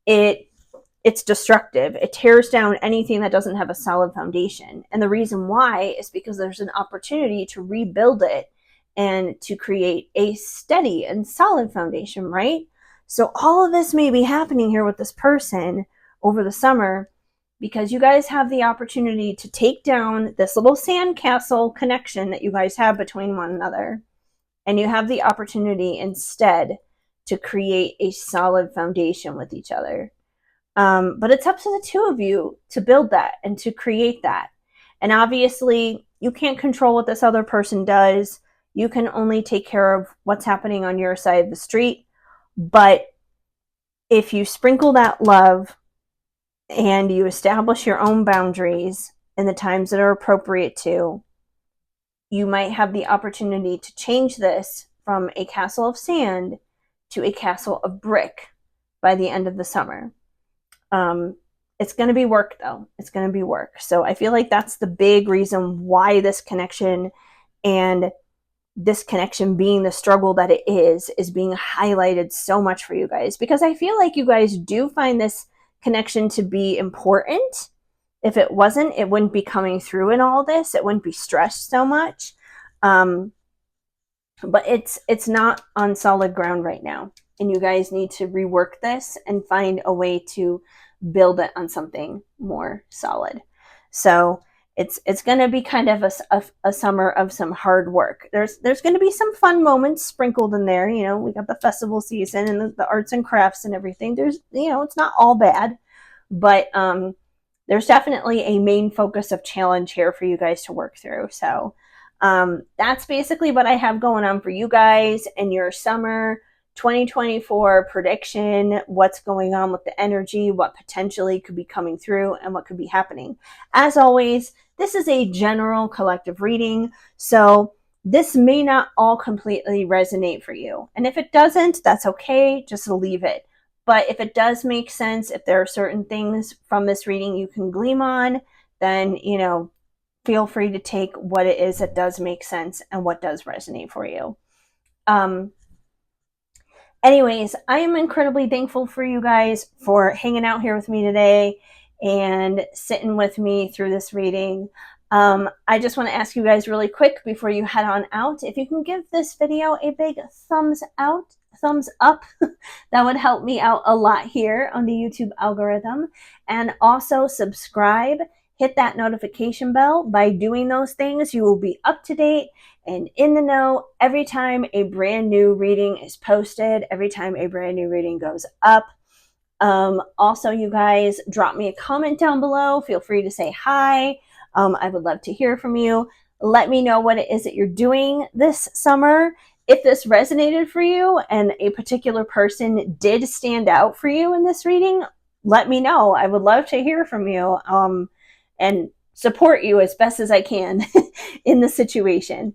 It's destructive. It tears down anything that doesn't have a solid foundation. And the reason why is because there's an opportunity to rebuild it and to create a steady and solid foundation, right? So all of this may be happening here with this person over the summer, because you guys have the opportunity to take down this little sandcastle connection that you guys have between one another. And you have the opportunity instead to create a solid foundation with each other. But it's up to the two of you to build that and to create that. And obviously, you can't control what this other person does. You can only take care of what's happening on your side of the street. But if you sprinkle that love and you establish your own boundaries in the times that are appropriate to, you might have the opportunity to change this from a castle of sand to a castle of brick by the end of the summer. It's going to be work, though. It's going to be work. So I feel like that's the big reason why this connection, and this connection being the struggle that it is being highlighted so much for you guys. Because I feel like you guys do find this connection to be important. If it wasn't, it wouldn't be coming through in all this. It wouldn't be stressed so much. But it's not on solid ground right now. And you guys need to rework this and find a way to build it on something more solid. So it's going to be kind of a summer of some hard work. There's going to be some fun moments sprinkled in there. You know, we got the festival season and the arts and crafts and everything. There's, you know, it's not all bad, but there's definitely a main focus of challenge here for you guys to work through. So that's basically what I have going on for you guys and your summer 2024 prediction, what's going on with the energy, what potentially could be coming through, and what could be happening. As always, this is a general collective reading, so this may not all completely resonate for you. And if it doesn't, that's okay, just leave it. But if it does make sense, if there are certain things from this reading you can glean on, then, you know, feel free to take what it is that does make sense and what does resonate for you. Anyways, I am incredibly thankful for you guys for hanging out here with me today and sitting with me through this reading. I just want to ask you guys really quick before you head on out, if you can give this video a big thumbs up, that would help me out a lot here on the YouTube algorithm. And also subscribe, hit that notification bell. By doing those things, you will be up to date and in the know every time a brand new reading is posted, every time a brand new reading goes up. Also, you guys, drop me a comment down below. Feel free to say hi. I would love to hear from you. Let me know what it is that you're doing this summer. If this resonated for you and a particular person did stand out for you in this reading, let me know. I would love to hear from you and support you as best as I can in the situation.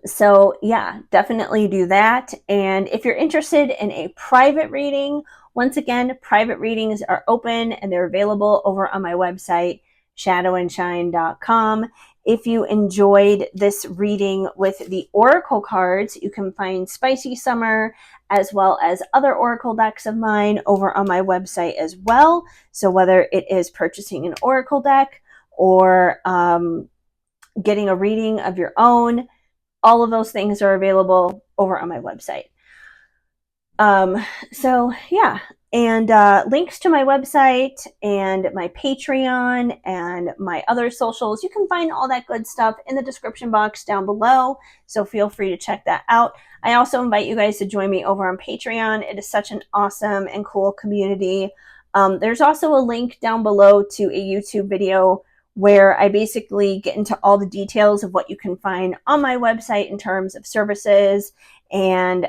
So yeah, definitely do that. And if you're interested in a private reading, once again, private readings are open and they're available over on my website, shadowandshine.com. If you enjoyed this reading with the oracle cards, you can find Spicy Summer as well as other oracle decks of mine over on my website as well. So whether it is purchasing an oracle deck or getting a reading of your own, all of those things are available over on my website. So yeah, and links to my website and my Patreon and my other socials, you can find all that good stuff in the description box down below. So feel free to check that out. I also invite you guys to join me over on Patreon. It is such an awesome and cool community. There's also a link down below to a YouTube video where I basically get into all the details of what you can find on my website in terms of services and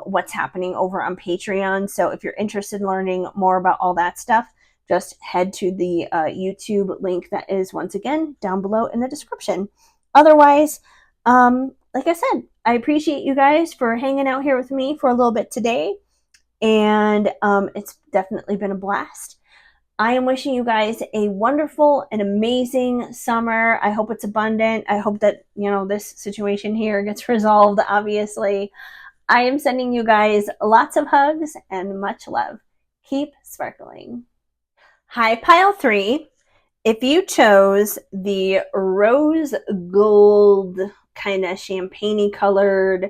what's happening over on Patreon. So if you're interested in learning more about all that stuff, just head to the YouTube link that is once again down below in the description. Otherwise, like I said, I appreciate you guys for hanging out here with me for a little bit today, and it's definitely been a blast. I am wishing you guys a wonderful and amazing summer. I hope it's abundant. I hope that, this situation here gets resolved, obviously. I am sending you guys lots of hugs and much love. Keep sparkling. Hi, Pile 3. If you chose the rose gold kind of champagne-y colored,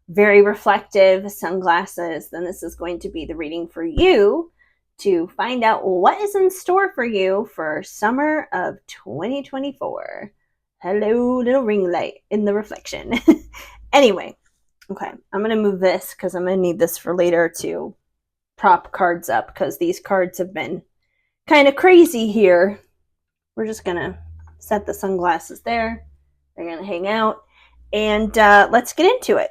very reflective sunglasses, then this is going to be the reading for you to find out what is in store for you for summer of 2024. Hello, little ring light in the reflection. Anyway, okay, I'm going to move this because I'm going to need this for later to prop cards up because these cards have been kind of crazy here. We're just going to set the sunglasses there. They're going to hang out. And let's get into it.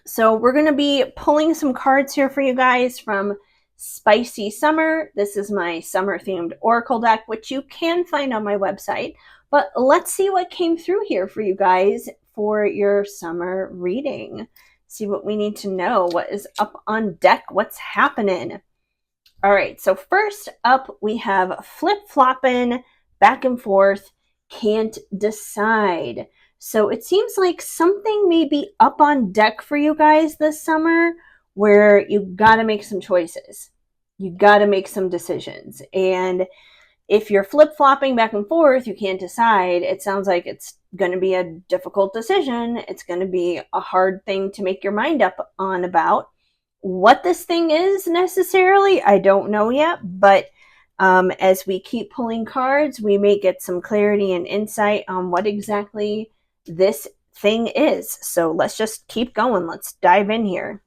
So we're going to be pulling some cards here for you guys from Spicy Summer. This is my summer-themed oracle deck, which you can find on my website. But let's see what came through here for you guys for your summer reading. See what we need to know. What is up on deck? What's happening? All right, so first up, we have flip-flopping, back and forth, can't decide. So it seems like something may be up on deck for you guys this summer where you got to make some choices. You got to make some decisions. And if you're flip-flopping back and forth, you can't decide. It sounds like it's going to be a difficult decision. It's going to be a hard thing to make your mind up on about. What this thing is necessarily, I don't know yet, but as we keep pulling cards, we may get some clarity and insight on what exactly this thing is. So let's just keep going. Let's dive in here.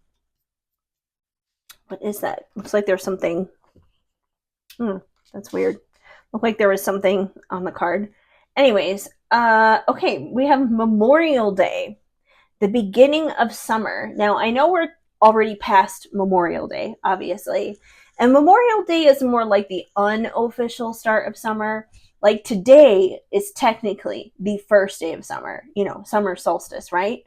What is that? Looks like there's something. That's weird. Looked like there was something on the card. Anyways, okay, we have Memorial Day, the beginning of summer. Now, I know we're already past Memorial Day, obviously. And Memorial Day is more like the unofficial start of summer. Like today is technically the first day of summer, summer solstice, right?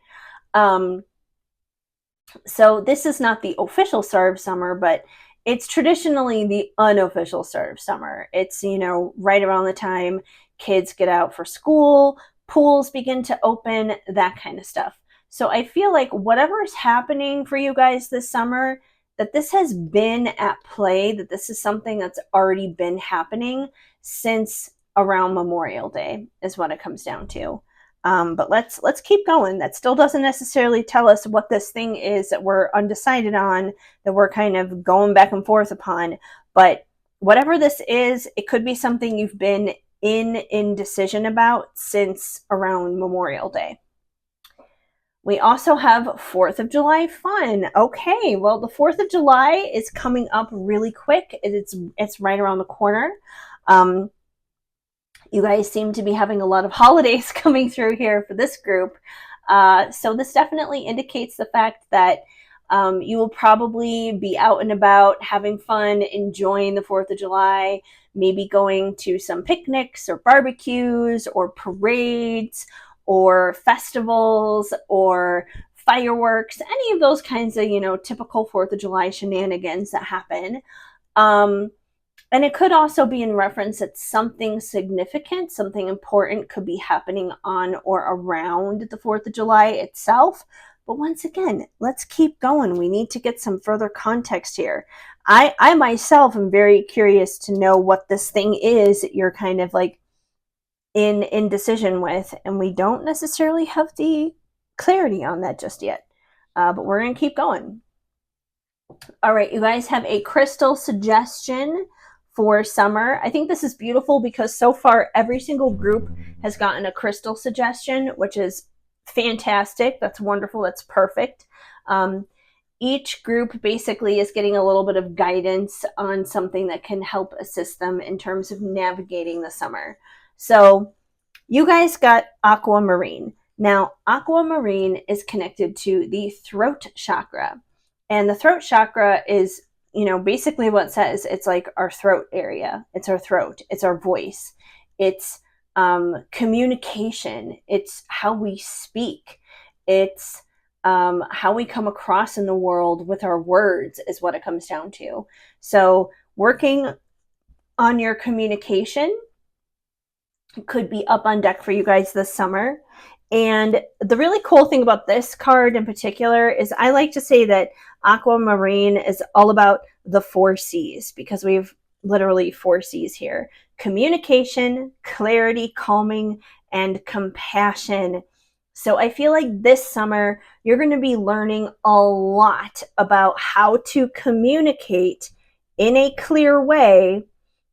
So this is not the official start of summer, but it's traditionally the unofficial start of summer. It's, right around the time kids get out for school, pools begin to open, that kind of stuff. So I feel like whatever is happening for you guys this summer, that this has been at play, that this is something that's already been happening since around Memorial Day is what it comes down to. But let's keep going. That still doesn't necessarily tell us what this thing is that we're undecided on, that we're kind of going back and forth upon. But whatever this is, it could be something you've been in indecision about since around Memorial Day. We also have 4th of July fun. Okay, well, the 4th of July is coming up really quick. It's right around the corner. You guys seem to be having a lot of holidays coming through here for this group. So this definitely indicates the fact that you will probably be out and about, having fun, enjoying the 4th of July, maybe going to some picnics or barbecues or parades or festivals or fireworks, any of those kinds of, typical 4th of July shenanigans that happen. And it could also be in reference that something significant, something important could be happening on or around the 4th of July itself. But once again, let's keep going. We need to get some further context here. I myself am very curious to know what this thing is that you're kind of like in indecision with, and we don't necessarily have the clarity on that just yet. But we're going to keep going. All right, you guys have a crystal suggestion for summer. I think this is beautiful because so far every single group has gotten a crystal suggestion, which is fantastic. That's wonderful. That's perfect. Each group basically is getting a little bit of guidance on something that can help assist them in terms of navigating the summer. So you guys got aquamarine. Now, aquamarine is connected to the throat chakra. And the throat chakra is, basically what it says. It's like our throat area. It's our throat. It's our voice. It's communication. It's how we speak. It's how we come across in the world with our words is what it comes down to. So working on your communication could be up on deck for you guys this summer. And the really cool thing about this card in particular is I like to say that aquamarine is all about the 4 C's, because we have literally 4 C's here: communication, clarity, calming, and compassion. So I feel like this summer you're going to be learning a lot about how to communicate in a clear way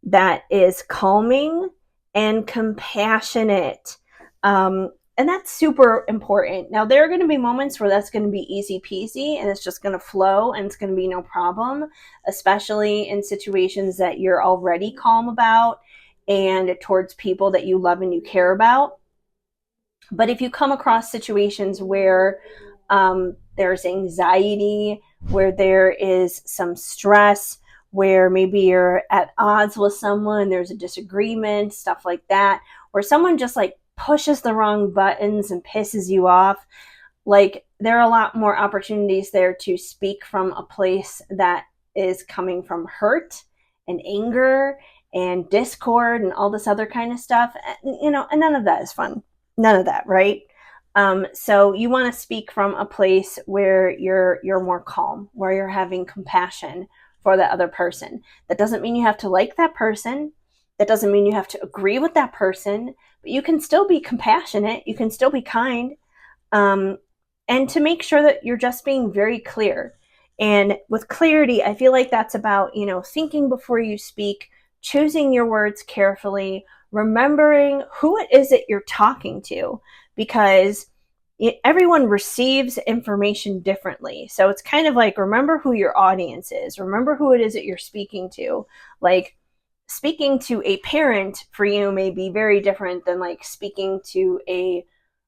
that is calming and compassionate. And that's super important. Now, there are going to be moments where that's going to be easy peasy and it's just going to flow and it's going to be no problem, especially in situations that you're already calm about and towards people that you love and you care about. But if you come across situations where there's anxiety, where there is some stress, where maybe you're at odds with someone, there's a disagreement, stuff like that, where someone just like pushes the wrong buttons and pisses you off, like there are a lot more opportunities there to speak from a place that is coming from hurt and anger and discord and all this other kind of stuff. And none of that is fun. None of that, right? So you want to speak from a place where you're more calm, where you're having compassion for that other person. That doesn't mean you have to like that person. That doesn't mean you have to agree with that person, but you can still be compassionate. You can still be kind. And to make sure that you're just being very clear. And with clarity, I feel like that's about, thinking before you speak, choosing your words carefully, remembering who it is that you're talking to, because everyone receives information differently. So it's kind of like, remember who your audience is, remember who it is that you're speaking to. Like, speaking to a parent for you may be very different than like speaking to a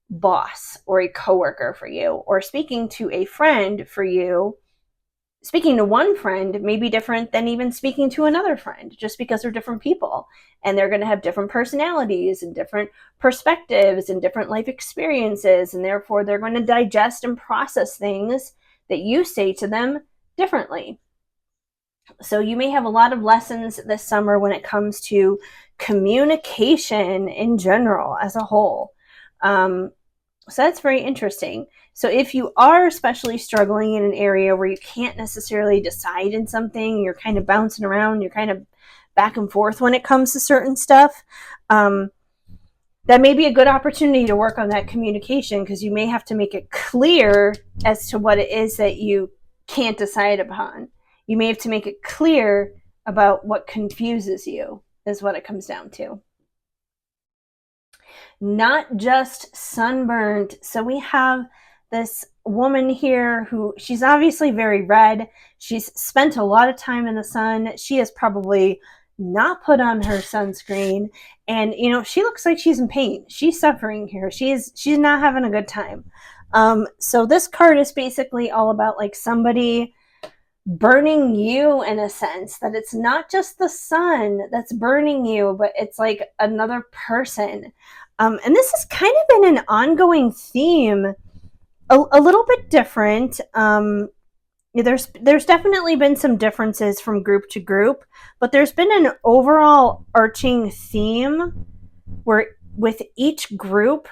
boss or a coworker for you, or speaking to a friend for you. Speaking to one friend may be different than even speaking to another friend, just because they're different people and they're going to have different personalities and different perspectives and different life experiences, and therefore they're going to digest and process things that you say to them differently. So you may have a lot of lessons this summer when it comes to communication in general as a whole. So that's very interesting. So if you are especially struggling in an area where you can't necessarily decide in something, you're kind of bouncing around, you're kind of back and forth when it comes to certain stuff, that may be a good opportunity to work on that communication, because you may have to make it clear as to what it is that you can't decide upon. You may have to make it clear about what confuses you, is what it comes down to. Not just sunburned. So we have this woman here who, she's obviously very red. She's spent a lot of time in the sun. She has probably not put on her sunscreen, and she looks like she's in pain. She's suffering here. She's not having a good time. So this card is basically all about like somebody burning you, in a sense that it's not just the sun that's burning you, but it's like another person. And this has kind of been an ongoing theme, a little bit different. There's definitely been some differences from group to group, but there's been an overall arching theme where with each group,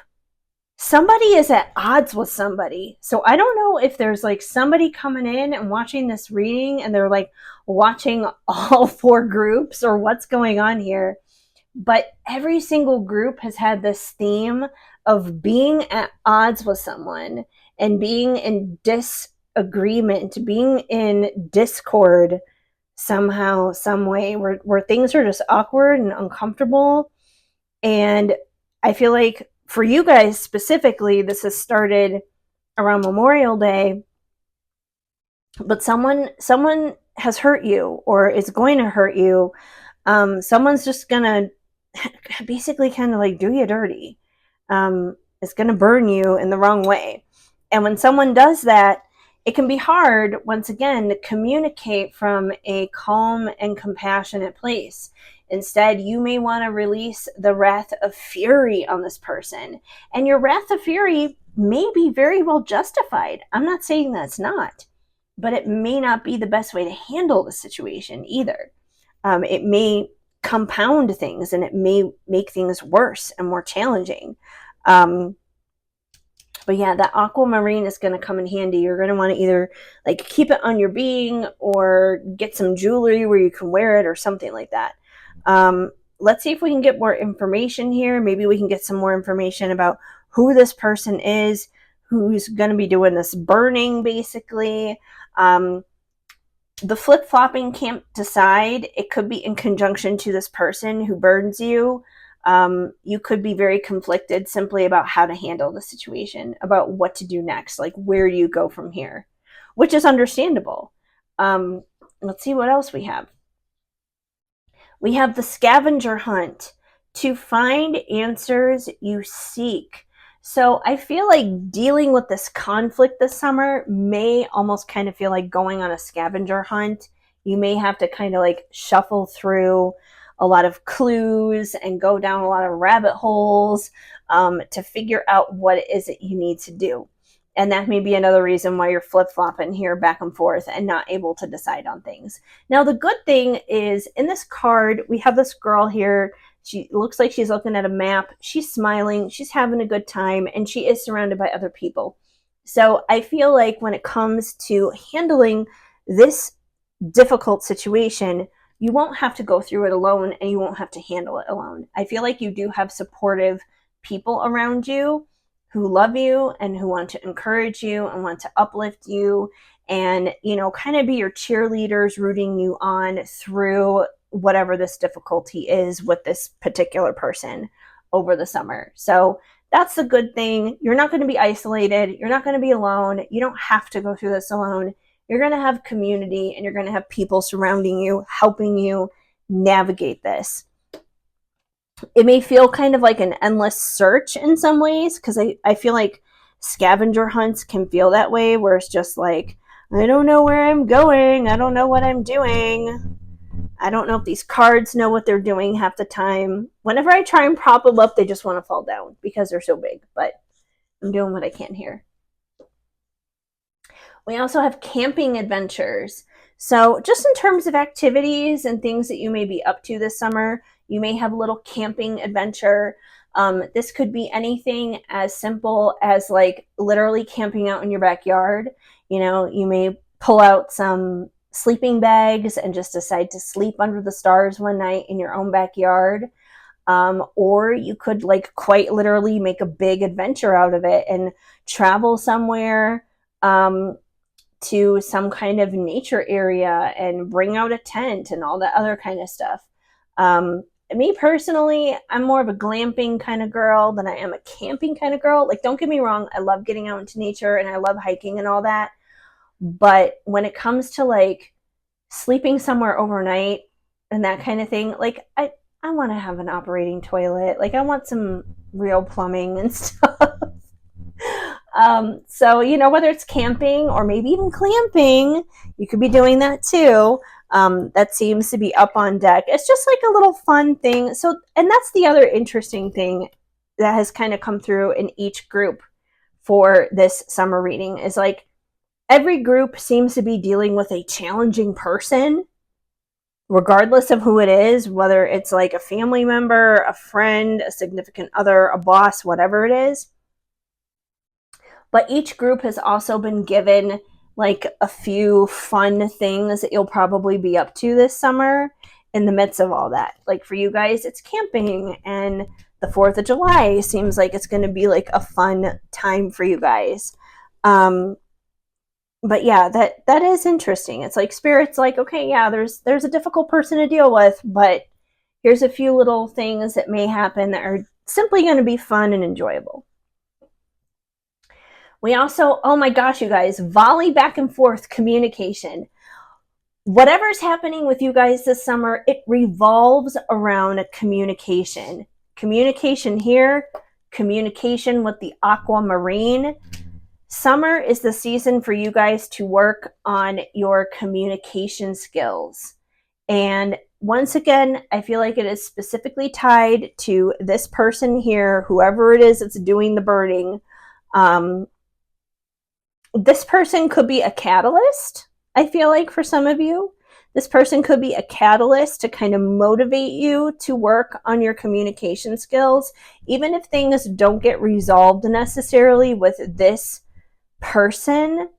somebody is at odds with somebody. So I don't know if there's like somebody coming in and watching this reading and they're like watching all 4 groups, or what's going on here. But every single group has had this theme of being at odds with someone and being in disagreement, being in discord somehow, some way, where things are just awkward and uncomfortable. And I feel like for you guys specifically, this has started around Memorial Day, but someone has hurt you or is going to hurt you. Someone's just gonna basically kind of like do you dirty. is going to burn you in the wrong way. And when someone does that, it can be hard, once again, to communicate from a calm and compassionate place. Instead, you may want to release the wrath of fury on this person. And your wrath of fury may be very well justified. I'm not saying that's not, but it may not be the best way to handle the situation either. It may compound things, and it may make things worse and more challenging. But yeah, that aquamarine is going to come in handy. You're going to want to either like keep it on your being or get some jewelry where you can wear it or something like that. Let's see if we can get more information here. Maybe we can get some more information about who this person is, who's going to be doing this burning, basically. The flip-flopping can't decide. It could be in conjunction to this person who burns you. You could be very conflicted simply about how to handle the situation, about what to do next, like where do you go from here, which is understandable. Let's see what else we have. We have the scavenger hunt. To find answers you seek. So I feel like dealing with this conflict this summer may almost kind of feel like going on a scavenger hunt. You may have to kind of like shuffle through a lot of clues and go down a lot of rabbit holes to figure out what it is that you need to do. And that may be another reason why you're flip-flopping here back and forth and not able to decide on things. Now, the good thing is in this card, we have this girl here. She looks like she's looking at a map. She's smiling. She's having a good time, and she is surrounded by other people. So I feel like when it comes to handling this difficult situation, you won't have to go through it alone, and you won't have to handle it alone. I feel like you do have supportive people around you who love you and who want to encourage you and want to uplift you and, you know, kind of be your cheerleaders, rooting you on through whatever this difficulty is with this particular person over the summer. So that's the good thing. You're not going to be isolated. You're not going to be alone. You don't have to go through this alone. You're going to have community, and you're going to have people surrounding you, helping you navigate this. It may feel kind of like an endless search in some ways, because I feel like scavenger hunts can feel that way, where it's just like, I don't know where I'm going. I don't know what I'm doing. I don't know if these cards know what they're doing half the time. Whenever I try and prop them up, they just want to fall down because they're so big. But I'm doing what I can here. We also have camping adventures. So just in terms of activities and things that you may be up to this summer, you may have a little camping adventure. This could be anything as simple as like literally camping out in your backyard. You know, you may pull out some sleeping bags and just decide to sleep under the stars one night in your own backyard. Or you could like quite literally make a big adventure out of it and travel somewhere to some kind of nature area and bring out a tent and all that other kind of stuff. Me personally, I'm more of a glamping kind of girl than I am a camping kind of girl. Like, don't get me wrong, I love getting out into nature and I love hiking and all that. But when it comes to like sleeping somewhere overnight and that kind of thing, like I want to have an operating toilet. Like I want some real plumbing and stuff. So, you know, whether it's camping or maybe even clamping, you could be doing that too. That seems to be up on deck. It's just like a little fun thing. So, and that's the other interesting thing that has kind of come through in each group for this summer reading is like every group seems to be dealing with a challenging person, regardless of who it is, whether it's like a family member, a friend, a significant other, a boss, whatever it is. But each group has also been given like a few fun things that you'll probably be up to this summer in the midst of all that. Like for you guys, it's camping, and the 4th of July seems like it's going to be like a fun time for you guys. But yeah, that is interesting. It's like Spirit's like, okay, yeah, there's a difficult person to deal with, but here's a few little things that may happen that are simply going to be fun and enjoyable. We also, oh my gosh, you guys, volley back and forth communication. Whatever's happening with you guys this summer, it revolves around communication. Communication here, communication with the aquamarine. Summer is the season for you guys to work on your communication skills. And once again, I feel like it is specifically tied to this person here, whoever it is that's doing the burning. This person could be a catalyst, I feel like, for some of you. This person could be a catalyst to kind of motivate you to work on your communication skills, even if things don't get resolved necessarily with this person.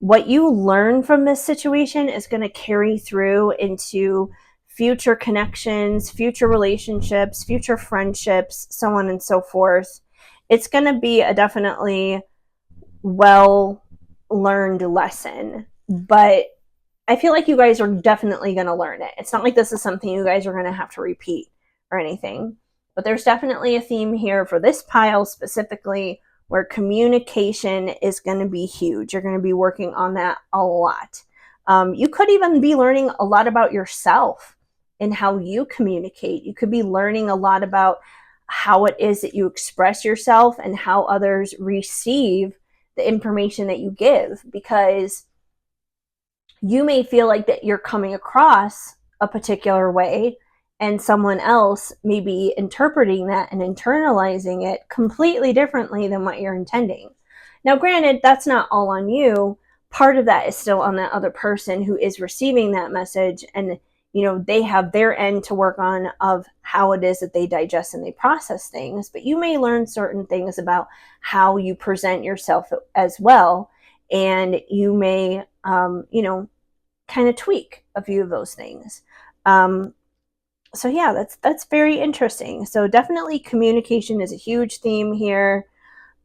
What you learn from this situation is going to carry through into future connections, future relationships, future friendships, so on and so forth. It's going to be a definitely well learned lesson, but I feel like you guys are definitely going to learn it. It's not like this is something you guys are going to have to repeat or anything, but there's definitely a theme here for this pile specifically where communication is going to be huge. You're going to be working on that a lot. You could even be learning a lot about yourself and how you communicate. You could be learning a lot about how it is that you express yourself and how others receive the information that you give, because you may feel like that you're coming across a particular way and someone else may be interpreting that and internalizing it completely differently than what you're intending. Now, granted, that's not all on you. Part of that is still on that other person who is receiving that message, and they have their end to work on of how it is that they digest and they process things. But you may learn certain things about how you present yourself as well, and you may kind of tweak a few of those things. So yeah, that's very interesting. So definitely communication is a huge theme here.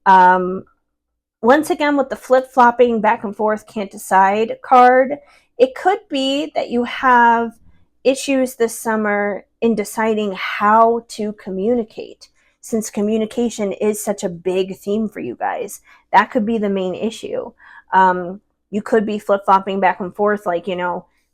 Once again, with the flip-flopping back and forth, can't decide card, it could be that you have issues this summer in deciding how to communicate. Since communication is such a big theme for you guys, that could be the main issue. You could be flip-flopping back and forth, like,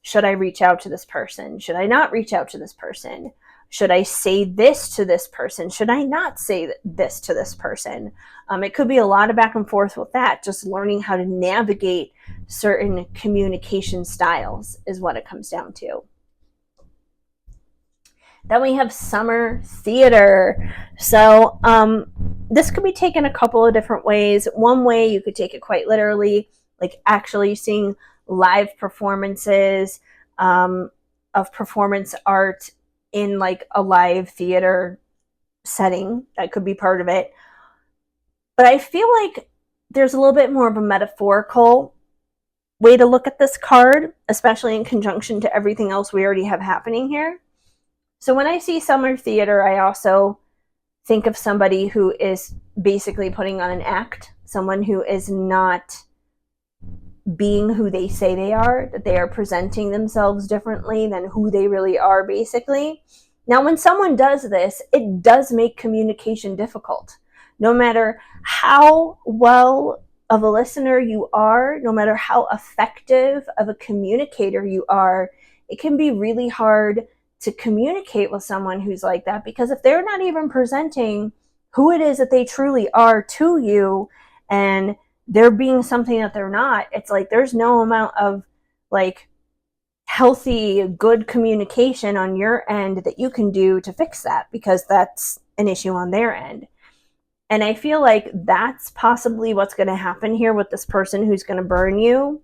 should I reach out to this person? Should I not reach out to this person? Should I say this to this person? Should I not say this to this person? It could be a lot of back and forth with that. Just learning how to navigate certain communication styles is what it comes down to. Then we have summer theater. So this could be taken a couple of different ways. One way, you could take it quite literally, like actually seeing live performances of performance art in like a live theater setting. That could be part of it. But I feel like there's a little bit more of a metaphorical way to look at this card, especially in conjunction to everything else we already have happening here. So when I see summer theater, I also think of somebody who is basically putting on an act, someone who is not being who they say they are, that they are presenting themselves differently than who they really are, basically. Now, when someone does this, it does make communication difficult. No matter how well of a listener you are, no matter how effective of a communicator you are, it can be really hard to communicate with someone who's like that, because if they're not even presenting who it is that they truly are to you, and they're being something that they're not, it's like there's no amount of like healthy, good communication on your end that you can do to fix that, because that's an issue on their end. And I feel like that's possibly what's going to happen here with this person who's going to burn you,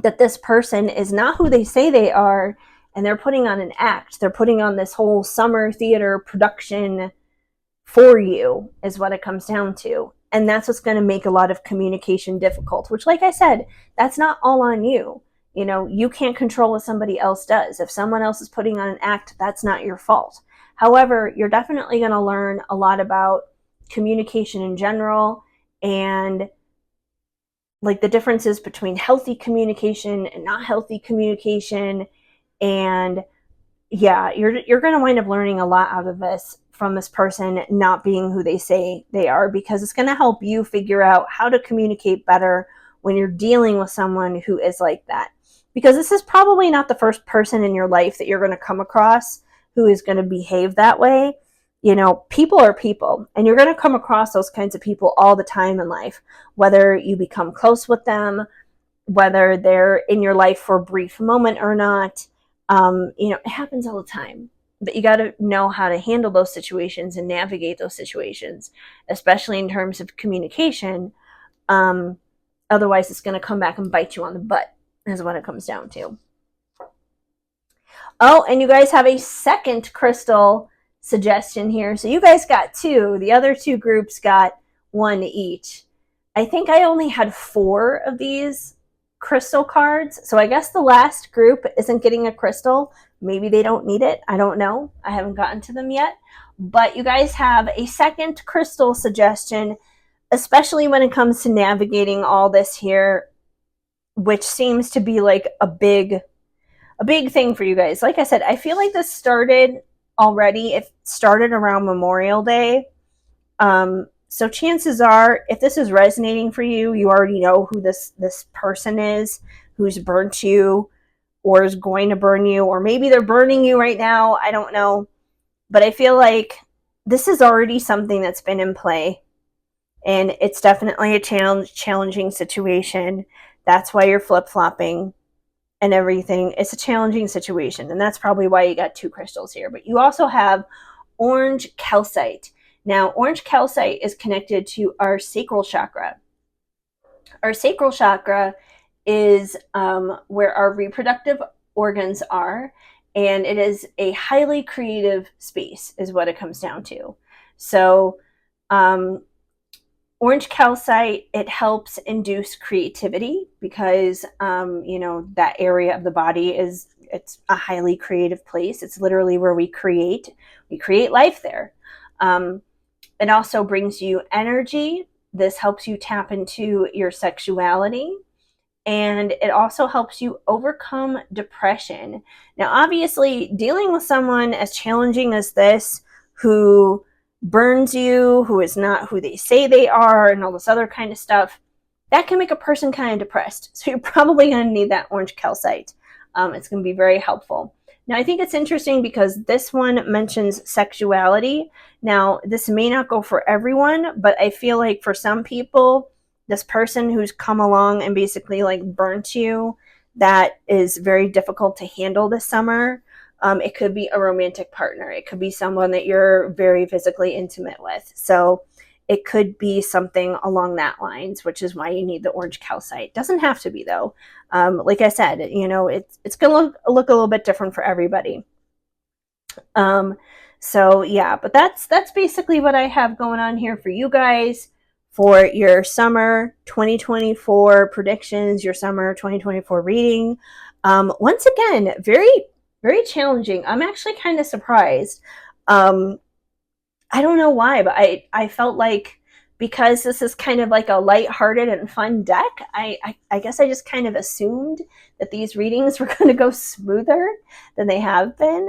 that this person is not who they say they are, and they're putting on an act. They're putting on this whole summer theater production for you, is what it comes down to. And that's what's going to make a lot of communication difficult, which, like I said, that's not all on you. You can't control what somebody else does. If someone else is putting on an act, that's not your fault. However, you're definitely going to learn a lot about communication in general, and like the differences between healthy communication and not healthy communication. And yeah, you're going to wind up learning a lot out of this from this person not being who they say they are, because it's going to help you figure out how to communicate better when you're dealing with someone who is like that. Because this is probably not the first person in your life that you're going to come across who is going to behave that way. people are people, and you're going to come across those kinds of people all the time in life, whether you become close with them, whether they're in your life for a brief moment or not. It happens all the time. But you got to know how to handle those situations and navigate those situations, especially in terms of communication. Otherwise, it's going to come back and bite you on the butt, is what it comes down to. Oh, and you guys have a second crystal suggestion here. So you guys got two. The other two groups got one each. I think I only had 4 of these crystal cards. So I guess the last group isn't getting a crystal. Maybe they don't need it. I don't know. I haven't gotten to them yet. But you guys have a second crystal suggestion, especially when it comes to navigating all this here, which seems to be like a big thing for you guys. Like I said, I feel like this started already. It started around Memorial Day. So chances are, if this is resonating for you, you already know who this person is who's burnt you or is going to burn you, or maybe they're burning you right now. I don't know. But I feel like this is already something that's been in play. And it's definitely a challenging situation. That's why you're flip-flopping and everything. It's a challenging situation, and that's probably why you got 2 crystals here. But you also have orange calcite. Now, orange calcite is connected to our sacral chakra. Our sacral chakra is where our reproductive organs are, and it is a highly creative space, is what it comes down to. So, orange calcite, it helps induce creativity because, that area of the body it's a highly creative place. It's literally where we create life there. It also brings you energy. This helps you tap into your sexuality. And it also helps you overcome depression. Now, obviously, dealing with someone as challenging as this, who burns you, who is not who they say they are, and all this other kind of stuff, that can make a person kind of depressed. So you're probably going to need that orange calcite. It's going to be very helpful. Now, I think it's interesting because this one mentions sexuality. Now, this may not go for everyone, but I feel like for some people, this person who's come along and basically like burnt you, that is very difficult to handle this summer. It could be a romantic partner. It could be someone that you're very physically intimate with. So it could be something along that lines, which is why you need the orange calcite. Doesn't have to be, though. Like I said, it's going to look a little bit different for everybody. So yeah, but that's basically what I have going on here for you guys for your summer 2024 predictions, your summer 2024 reading. Once again, very, very challenging. I'm actually kind of surprised. I don't know why, but I felt like, because this is kind of like a lighthearted and fun deck, I guess I just kind of assumed that these readings were going to go smoother than they have been.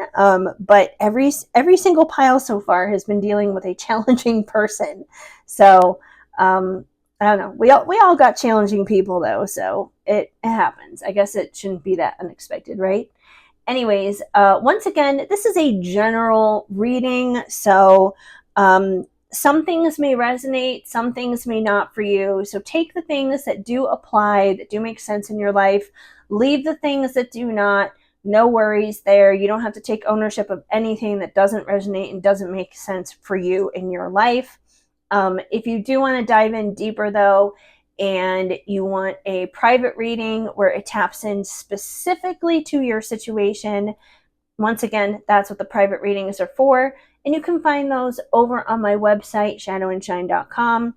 But every single pile so far has been dealing with a challenging person. So I don't know. We all got challenging people, though, so it happens. I guess it shouldn't be that unexpected, right? Anyways, once again, this is a general reading, so some things may resonate, some things may not for you. So take the things that do apply, that do make sense in your life. Leave the things that do not. No worries there. You don't have to take ownership of anything that doesn't resonate and doesn't make sense for you in your life. If you do want to dive in deeper, though, and you want a private reading where it taps in specifically to your situation, once again, that's what the private readings are for. And you can find those over on my website, shadowandshine.com.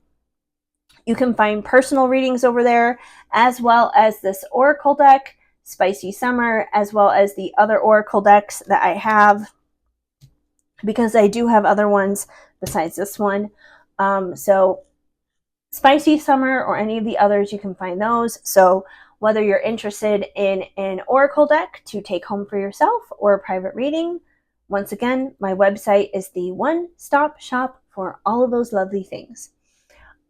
You can find personal readings over there, as well as this oracle deck, Spicy Summer, as well as the other oracle decks that I have, because I do have other ones besides this one. So Spicy Summer or any of the others, you can find those. So whether you're interested in an oracle deck to take home for yourself or a private reading, once again, my website is the one-stop shop for all of those lovely things.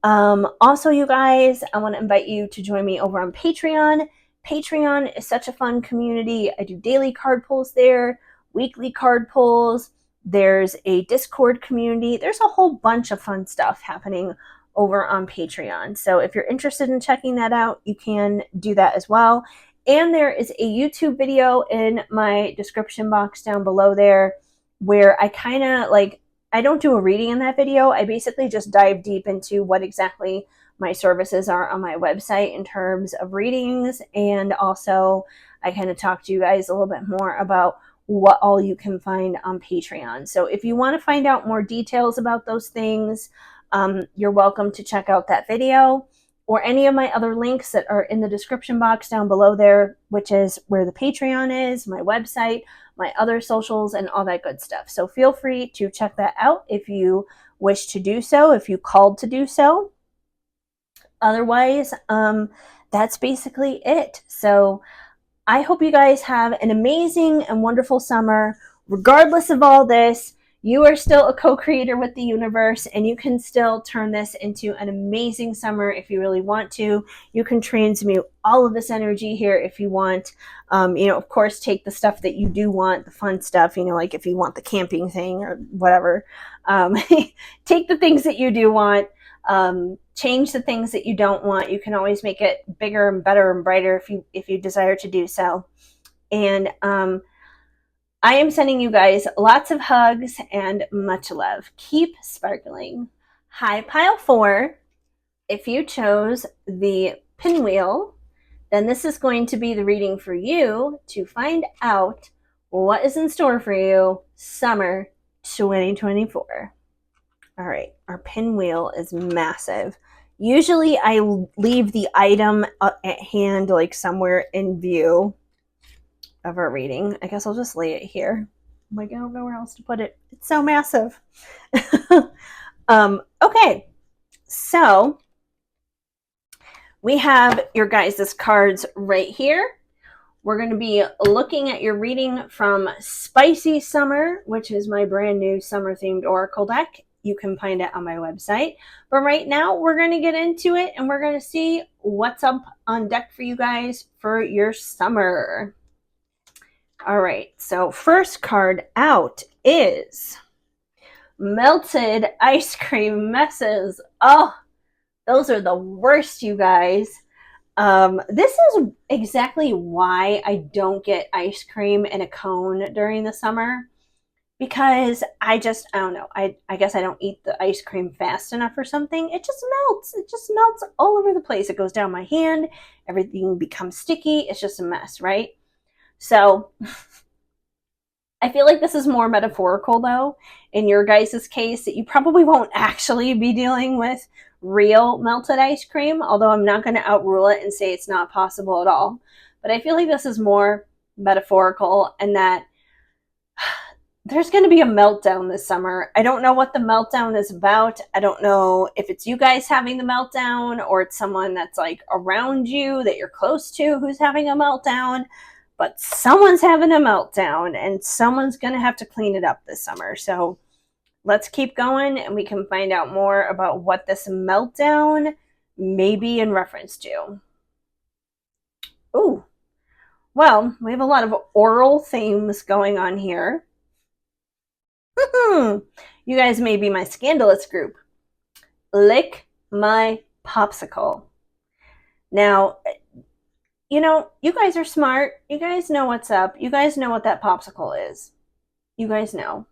Also, you guys, I want to invite you to join me over on Patreon. Patreon is such a fun community. I do daily card pulls there, weekly card pulls, There's a Discord community. There's a whole bunch of fun stuff happening over on Patreon. So if you're interested in checking that out, you can do that as well. And there is a YouTube video in my description box down below there where I kind of like, I don't do a reading in that video. I basically just dive deep into what exactly my services are on my website in terms of readings. And also I kind of talk to you guys a little bit more about what all you can find on Patreon. So if you want to find out more details about those things, you're welcome to check out that video or any of my other links that are in the description box down below there, which is where the Patreon is, my website, my other socials, and all that good stuff. So feel free to check that out if you wish to do so, if you called to do so. Otherwise, that's basically it. So I hope you guys have an amazing and wonderful summer. Regardless of all this, you are still a co-creator with the universe, and you can still turn this into an amazing summer if you really want to. You can transmute all of this energy here if you want. Of course, take the stuff that you do want, the fun stuff, like if you want the camping thing or whatever. Take the things that you do want. Change the things that you don't want. You can always make it bigger and better and brighter if you desire to do so. And I am sending you guys lots of hugs and much love. Keep sparkling. Hi, pile 4. If you chose the pinwheel, then this is going to be the reading for you to find out what is in store for you summer 2024. All right, our pinwheel is massive. Usually I leave the item at hand, like somewhere in view of our reading. I guess I'll just lay it here. I don't know where else to put it. It's so massive. Okay, so we have your guys' cards right here. We're going to be looking at your reading from Spicy Summer, which is my brand new summer-themed oracle deck. You can find it on my website. But right now, we're going to get into it, and we're going to see what's up on deck for you guys for your summer. All right, so first card out is Melted Ice Cream Messes. Oh, those are the worst, you guys. This is exactly why I don't get ice cream in a cone during the summer. Because I don't know. I guess I don't eat the ice cream fast enough or something. It just melts. It just melts all over the place. It goes down my hand. Everything becomes sticky. It's just a mess, right? So I feel like this is more metaphorical, though, in your guys' case, that you probably won't actually be dealing with real melted ice cream, although I'm not going to outrule it and say it's not possible at all. But I feel like this is more metaphorical and that there's going to be a meltdown this summer. I don't know what the meltdown is about. I don't know if it's you guys having the meltdown or it's someone that's like around you that you're close to who's having a meltdown. But someone's having a meltdown and someone's going to have to clean it up this summer. So let's keep going and we can find out more about what this meltdown may be in reference to. Ooh, well, we have a lot of oral themes going on here. You guys may be my scandalous group. Lick my popsicle. Now, you guys are smart. You guys know what's up. You guys know what that popsicle is. You guys know.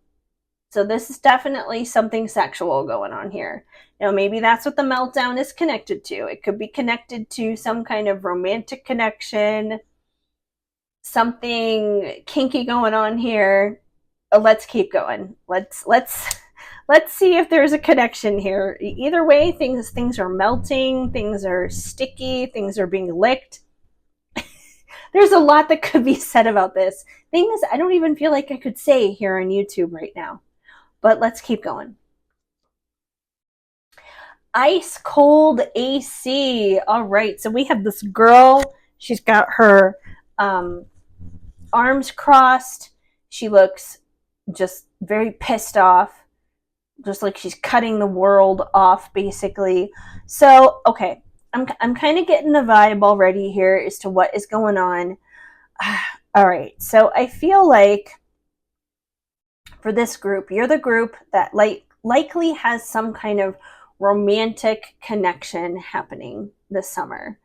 So this is definitely something sexual going on here. Now, maybe that's what the meltdown is connected to. It could be connected to some kind of romantic connection, something kinky going on here. Let's keep going. Let's see if there's a connection here. Either way, things are melting, things are sticky, things are being licked. There's a lot that could be said about this. Things I don't even feel like I could say here on YouTube right now. But let's keep going. Ice cold AC. All right, so we have this girl. She's got her arms crossed. She looks just very pissed off, just like she's cutting the world off, basically. So, okay, I'm kind of getting a vibe already here as to what is going on. All right, so I feel like for this group, you're the group that likely has some kind of romantic connection happening this summer.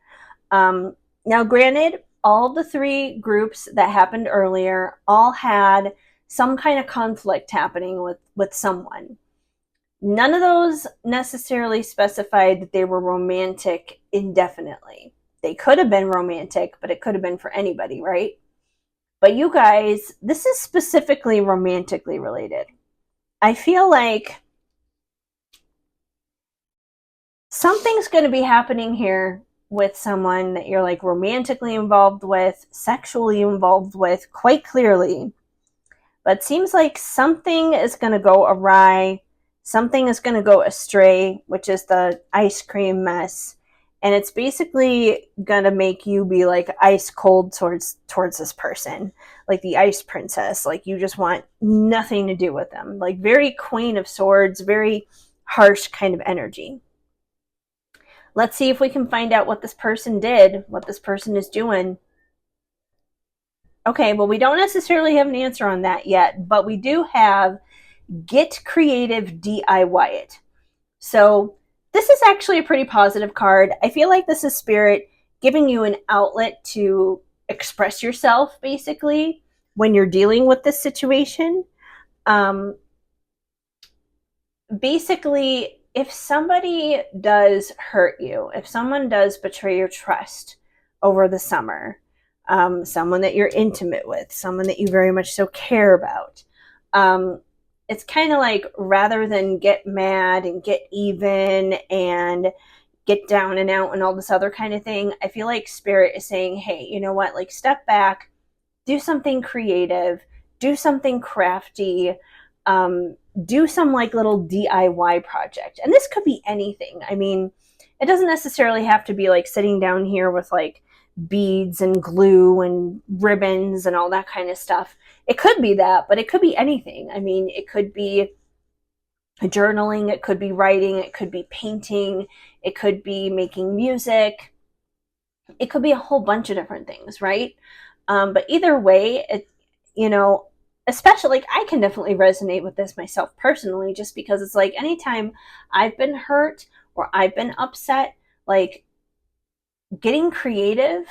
Now, granted, all the three groups that happened earlier all had some kind of conflict happening with someone. None of those necessarily specified that they were romantic indefinitely. They could have been romantic, but it could have been for anybody, right? But you guys, this is specifically romantically related. I feel like something's going to be happening here with someone that you're like romantically involved with, sexually involved with, quite clearly. But it seems like something is going to go awry. Something is going to go astray, which is the ice cream mess. And it's basically going to make you be like ice cold towards this person, like the ice princess. Like you just want nothing to do with them. Like very Queen of Swords, very harsh kind of energy. Let's see if we can find out what this person did, what this person is doing. Okay, well, we don't necessarily have an answer on that yet, but we do have Get Creative, DIY It. So this is actually a pretty positive card. I feel like this is Spirit giving you an outlet to express yourself, basically, when you're dealing with this situation. Basically, if somebody does hurt you, if someone does betray your trust over the summer, someone that you're intimate with, someone that you very much so care about, it's kind of like rather than get mad and get even and get down and out and all this other kind of thing, I feel like Spirit is saying, hey, you know what, like step back, do something creative, do something crafty, do some like little DIY project. And this could be anything. I mean, it doesn't necessarily have to be like sitting down here with like beads and glue and ribbons and all that kind of stuff. It could be that, but it could be anything. I mean, it could be journaling, it could be writing, it could be painting, it could be making music. It could be a whole bunch of different things, right? But either way, it, you know, especially like I can definitely resonate with this myself personally, just because it's like anytime I've been hurt or I've been upset, like getting creative,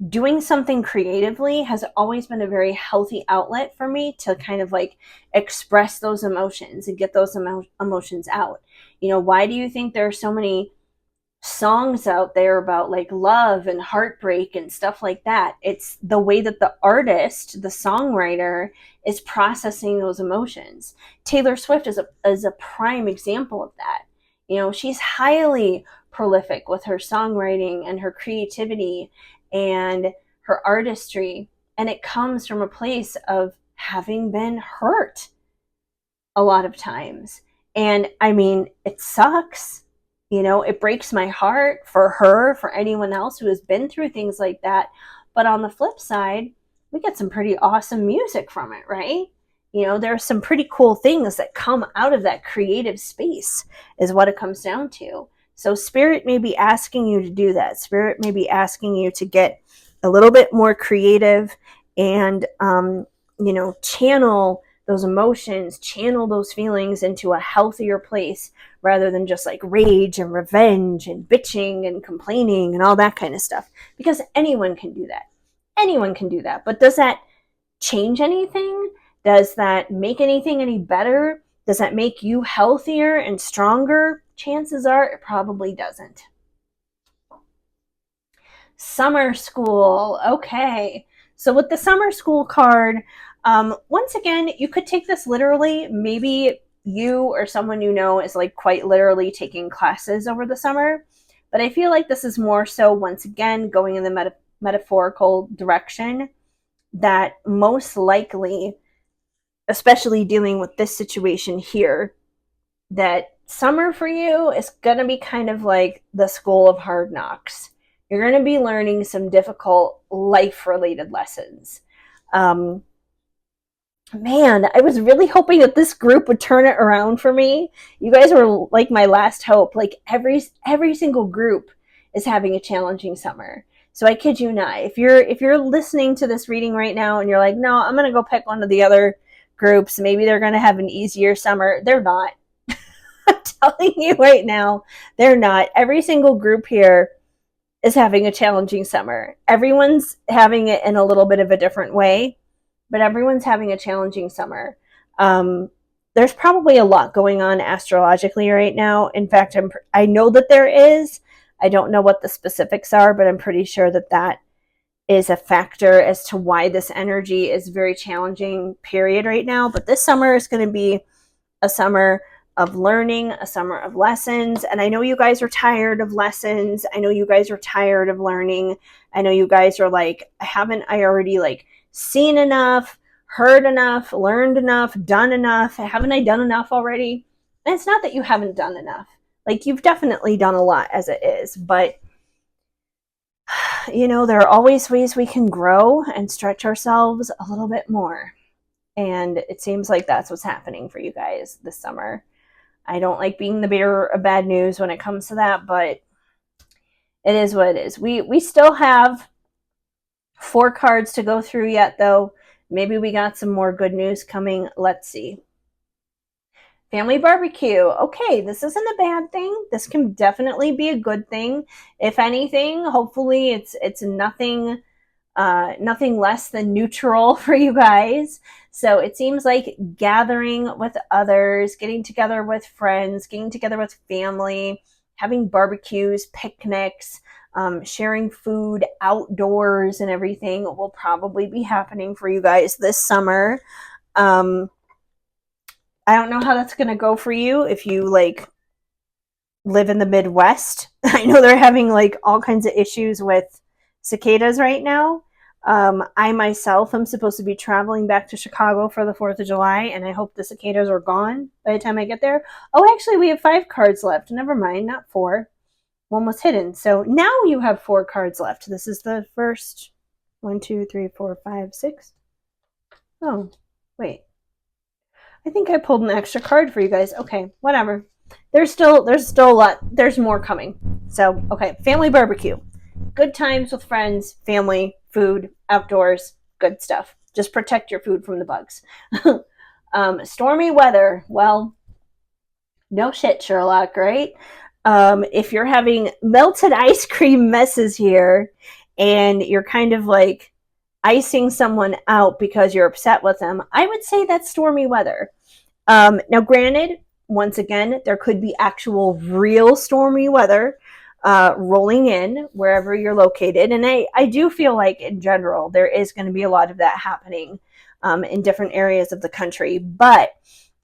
doing something creatively has always been a very healthy outlet for me to kind of like express those emotions and get those emotions out. You know, why do you think there are so many songs out there about like love and heartbreak and stuff like that? It's the way that the artist, the songwriter, is processing those emotions. Taylor Swift is a prime example of that. You know, she's highly prolific with her songwriting and her creativity and her artistry, and it comes from a place of having been hurt a lot of times. And I mean, it sucks. You know, it breaks my heart for her, for anyone else who has been through things like that. But on the flip side, we get some pretty awesome music from it, right? You know, there are some pretty cool things that come out of that creative space, is what it comes down to. So Spirit may be asking you to do that. Spirit may be asking you to get a little bit more creative and, you know, channel those emotions, channel those feelings into a healthier place rather than just like rage and revenge and bitching and complaining and all that kind of stuff. Because anyone can do that. Anyone can do that. But does that change anything? Does that make anything any better? Does that make you healthier and stronger? Chances are it probably doesn't. Summer school. Okay. So with the summer school card, once again, you could take this literally. Maybe you or someone you know is like quite literally taking classes over the summer. But I feel like this is more so, once again, going in the metaphorical direction, that most likely, especially dealing with this situation here, that summer for you is going to be kind of like the school of hard knocks. You're going to be learning some difficult life-related lessons. Man, I was really hoping that this group would turn it around for me. You guys were like my last hope. Like every single group is having a challenging summer. So I kid you not. If you're listening to this reading right now and you're like, no, I'm going to go pick one of the other groups, maybe they're going to have an easier summer. They're not. I'm telling you right now, they're not. Every single group here is having a challenging summer. Everyone's having it in a little bit of a different way, but everyone's having a challenging summer. There's probably a lot going on astrologically right now. In fact, I know that there is. I don't know what the specifics are, but I'm pretty sure that that is a factor as to why this energy is very challenging period right now. But this summer is going to be a summer of learning, a summer of lessons. And I know you guys are tired of lessons. I know you guys are tired of learning. I know you guys are like, haven't I already like seen enough, heard enough, learned enough, done enough? Haven't I done enough already? And it's not that you haven't done enough. Like, you've definitely done a lot as it is, but you know, there are always ways we can grow and stretch ourselves a little bit more. And it seems like that's what's happening for you guys this summer. I don't like being the bearer of bad news when it comes to that, but it is what it is. We still have 4 cards to go through yet, though. Maybe we got some more good news coming. Let's see. Family barbecue. Okay, this isn't a bad thing. This can definitely be a good thing. If anything, hopefully it's nothing less than neutral for you guys. So it seems like gathering with others, getting together with friends, getting together with family, having barbecues, picnics, sharing food outdoors and everything will probably be happening for you guys this summer. I don't know how that's going to go for you if you like live in the Midwest. I know they're having like all kinds of issues with cicadas right now. I myself am supposed to be traveling back to Chicago for the 4th of July, and I hope the cicadas are gone by the time I get there. Oh, actually, we have 5 cards left. Never mind, not 4. One was hidden. So now you have 4 cards left. This is the first 1, 2, 3, 4, 5, 6. Oh, wait. I think I pulled an extra card for you guys. Okay, whatever. There's still a lot. There's more coming. So, okay, family barbecue. Good times with friends, family, food, outdoors, good stuff. Just protect your food from the bugs. Stormy weather. Well, no shit, Sherlock, right? If you're having melted ice cream messes here and you're kind of like icing someone out because you're upset with them, I would say that's stormy weather. Now, granted, once again, there could be actual real stormy weather rolling in wherever you're located. And I do feel like in general, there is going to be a lot of that happening in different areas of the country. But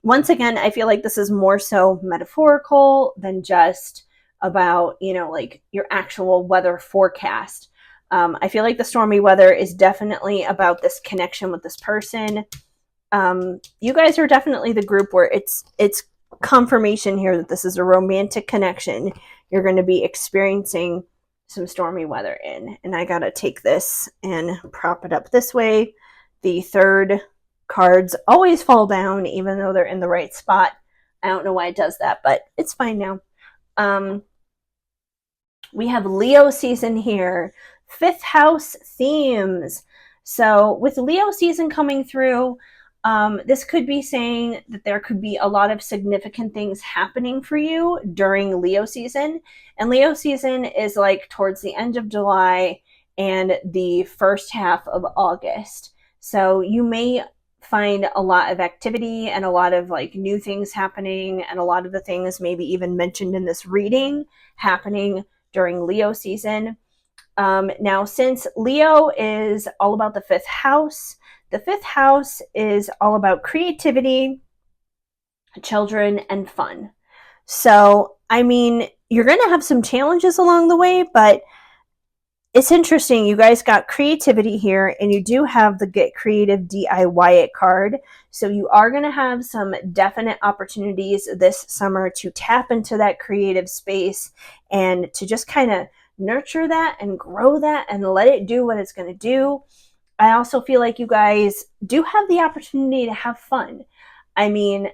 once again, I feel like this is more so metaphorical than just about, you know, like your actual weather forecast. I feel like the stormy weather is definitely about this connection with this person. You guys are definitely the group where it's confirmation here that this is a romantic connection. You're going to be experiencing some stormy weather in. And I got to take this and prop it up this way. The 3rd cards always fall down, even though they're in the right spot. I don't know why it does that, but it's fine now. We have Leo season here. 5th house themes. So with Leo season coming through, this could be saying that there could be a lot of significant things happening for you during Leo season. And Leo season is like towards the end of July and the first half of August. So you may find a lot of activity and a lot of like new things happening, and a lot of the things maybe even mentioned in this reading happening during Leo season. Now, since Leo is all about the 5th house, the 5th house is all about creativity, children, and fun. So, I mean, you're going to have some challenges along the way, but it's interesting. You guys got creativity here, and you do have the Get Creative DIY It card. So you are going to have some definite opportunities this summer to tap into that creative space and to just kind of nurture that and grow that and let it do what it's going to do. I also feel like you guys do have the opportunity to have fun. I mean,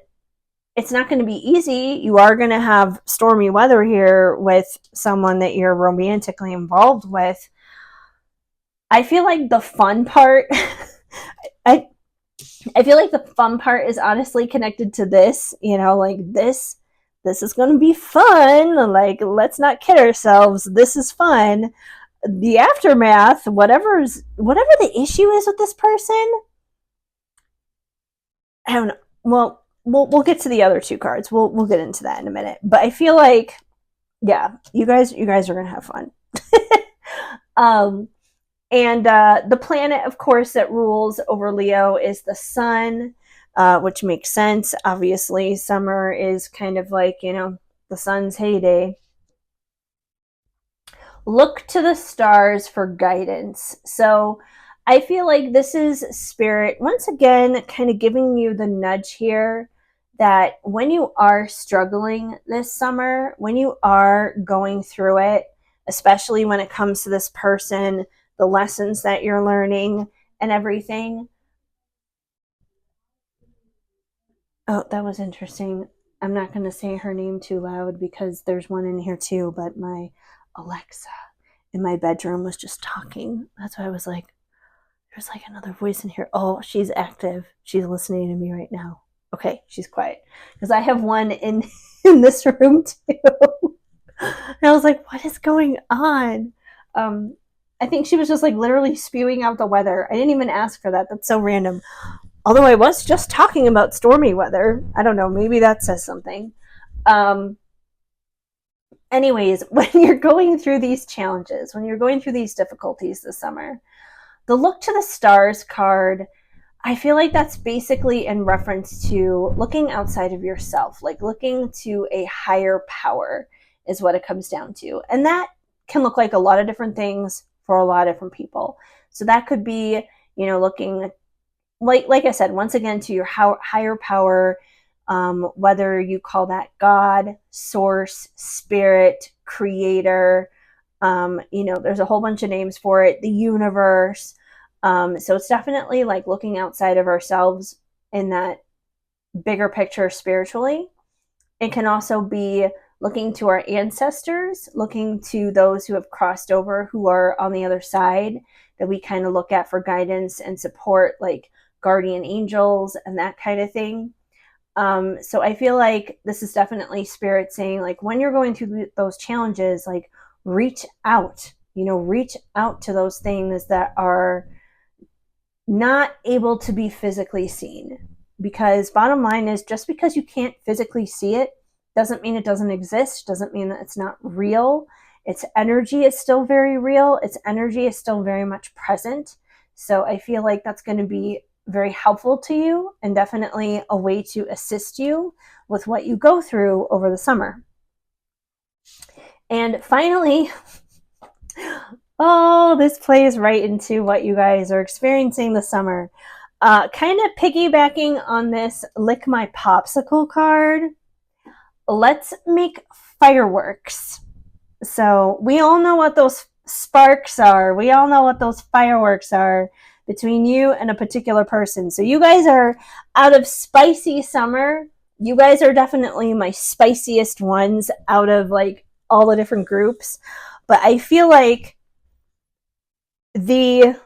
it's not going to be easy. You are going to have stormy weather here with someone that you're romantically involved with. I feel like the fun part, I I feel like the fun part is honestly connected to this, like this is going to be fun. Like, let's not kid ourselves. This is fun. The aftermath, whatever the issue is with this person, I don't know. Well, we'll get to the other two cards. We'll get into that in a minute. But I feel like, yeah, you guys are gonna have fun. um, and the planet, of course, that rules over Leo is the sun, which makes sense. Obviously, summer is kind of like, the sun's heyday. Look to the stars for guidance. So I feel like this is spirit once again kind of giving you the nudge here that when you are struggling this summer, when you are going through it, especially when it comes to this person, the lessons that you're learning and everything. Oh, that was interesting. I'm not going to say her name too loud because there's one in here too, but my Alexa in my bedroom was just talking. That's why I was like, there's like another voice in here. Oh, she's active. She's listening to me right now. Okay, she's quiet. Because I have one in in this room too. And I was like, what is going on? I think she was just like literally spewing out the weather. I didn't even ask for that. That's so random. Although I was just talking about stormy weather. I don't know. Maybe that says something. Um, Anyways, when you're going through these challenges, when you're going through these difficulties this summer, the look to the stars card, I feel like that's basically in reference to looking outside of yourself, like looking to a higher power is what it comes down to. And that can look like a lot of different things for a lot of different people. So that could be, looking like I said, once again, to your higher power, whether you call that God, source, spirit, creator, there's a whole bunch of names for it, the universe. So it's definitely like looking outside of ourselves in that bigger picture spiritually. It can also be looking to our ancestors, looking to those who have crossed over, who are on the other side, that we kind of look at for guidance and support, like guardian angels and that kind of thing. So I feel like this is definitely spirit saying, like, when you're going through those challenges, like, reach out, reach out to those things that are not able to be physically seen. Because bottom line is, just because you can't physically see it doesn't mean it doesn't exist, doesn't mean that it's not real. Its energy is still very real. Its energy is still very much present. So I feel like that's going to be very helpful to you and definitely a way to assist you with what you go through over the summer. And finally, oh, this plays right into what you guys are experiencing this summer. Kind of piggybacking on this Lick My Popsicle card, let's make fireworks. So we all know what those sparks are. We all know what those fireworks are between you and a particular person. So you guys are out of spicy summer. You guys are definitely my spiciest ones out of like all the different groups. But I feel like the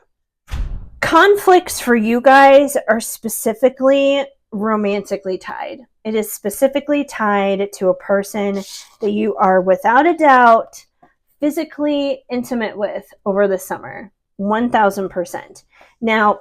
conflicts for you guys are specifically romantically tied. It is specifically tied to a person that you are without a doubt physically intimate with over the summer. 1000%. Now,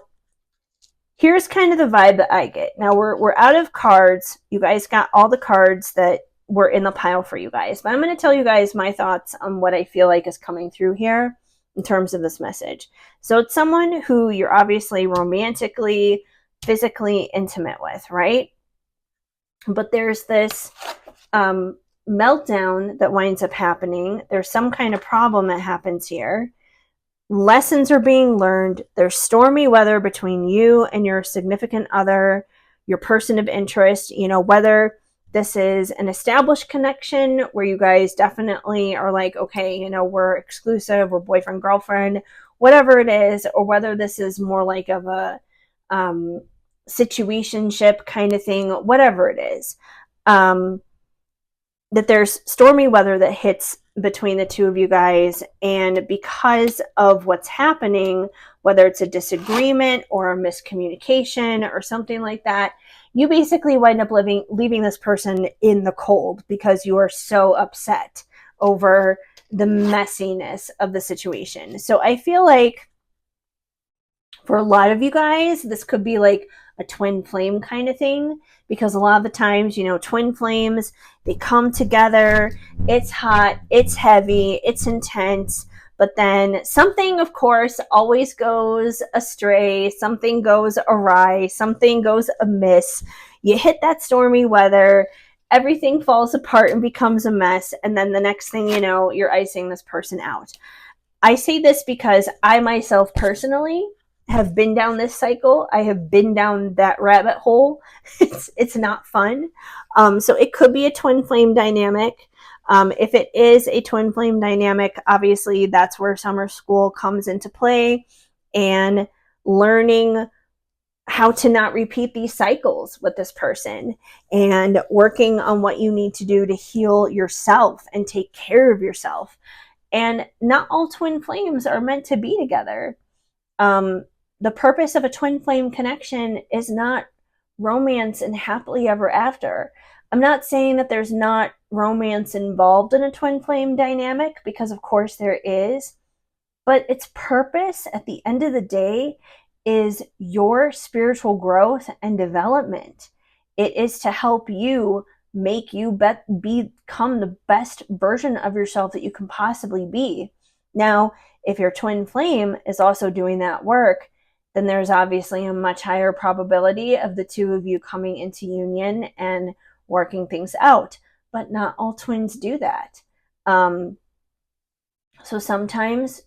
here's kind of the vibe that I get. Now we're out of cards. You guys got all the cards that were in the pile for you guys. But I'm going to tell you guys my thoughts on what I feel like is coming through here in terms of this message. So it's someone who you're obviously romantically, physically intimate with, right? But there's this meltdown that winds up happening. There's some kind of problem that happens here. Lessons are being learned. There's stormy weather between you and your significant other, your person of interest, whether this is an established connection where you guys definitely are like, okay, we're exclusive, we're boyfriend, girlfriend, whatever it is, or whether this is more like of a situationship kind of thing, whatever it is. That there's stormy weather that hits between the two of you guys, and because of what's happening, whether it's a disagreement or a miscommunication or something like that, you basically wind up leaving this person in the cold because you are so upset over the messiness of the situation. So I feel like for a lot of you guys, this could be like a twin flame kind of thing, because a lot of the times, twin flames, they come together, it's hot, it's heavy, it's intense, but then something, of course, always goes astray, something goes awry, something goes amiss. You hit that stormy weather, everything falls apart and becomes a mess, and then the next thing you know, you're icing this person out. I say this because I myself personally have been down this cycle. I have been down that rabbit hole. It's not fun. So it could be a twin flame dynamic. If it is a twin flame dynamic, obviously that's where summer school comes into play, and learning how to not repeat these cycles with this person, and working on what you need to do to heal yourself and take care of yourself. And not all twin flames are meant to be together. The purpose of a twin flame connection is not romance and happily ever after. I'm not saying that there's not romance involved in a twin flame dynamic, because of course there is, but its purpose at the end of the day is your spiritual growth and development. It is to help you make you become the best version of yourself that you can possibly be. Now, if your twin flame is also doing that work, then there's obviously a much higher probability of the two of you coming into union and working things out. But not all twins do that. So sometimes,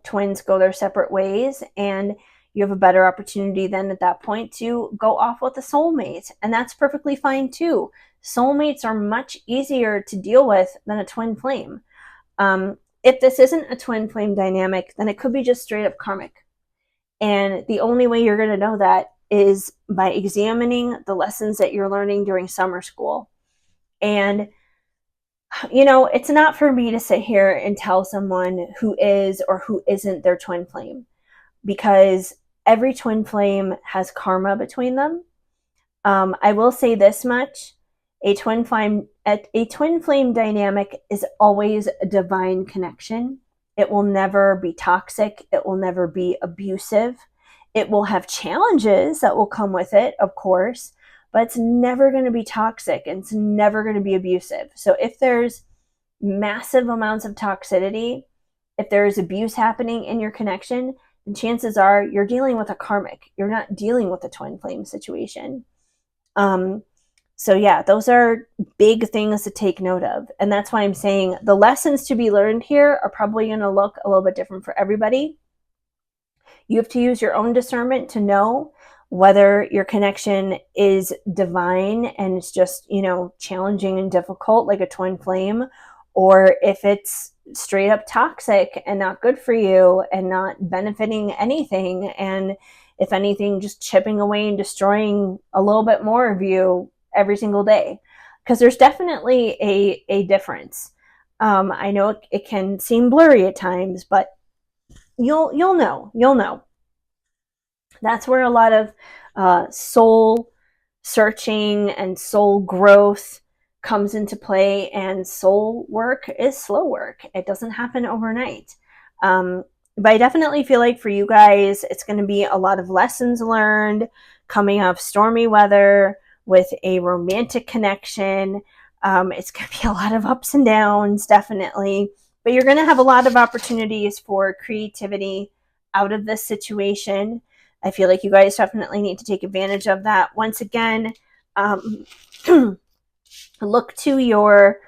twins go their separate ways, and you have a better opportunity then at that point to go off with a soulmate. And that's perfectly fine too. Soulmates are much easier to deal with than a twin flame. If this isn't a twin flame dynamic, then it could be just straight up karmic. And the only way you're going to know that is by examining the lessons that you're learning during summer school. And it's not for me to sit here and tell someone who is or who isn't their twin flame, because every twin flame has karma between them. I will say this much: a twin flame dynamic is always a divine connection. It will never be toxic. It will never be abusive. It will have challenges that will come with it, of course, but it's never going to be toxic, and it's never going to be abusive. So if there's massive amounts of toxicity, if there is abuse happening in your connection, then chances are you're dealing with a karmic. You're not dealing with a twin flame situation. So yeah, those are big things to take note of. And that's why I'm saying the lessons to be learned here are probably going to look a little bit different for everybody. You have to use your own discernment to know whether your connection is divine and it's just, challenging and difficult like a twin flame, or if it's straight up toxic and not good for you and not benefiting anything, and if anything, just chipping away and destroying a little bit more of you every single day. Because there's definitely a difference. I know it can seem blurry at times, but you'll know. That's where a lot of soul searching and soul growth comes into play, and soul work is slow work. It doesn't happen overnight. But I definitely feel like for you guys, it's going to be a lot of lessons learned coming off stormy weather with a romantic connection. It's going to be a lot of ups and downs, definitely. But you're going to have a lot of opportunities for creativity out of this situation. I feel like you guys definitely need to take advantage of that. Once again, look to your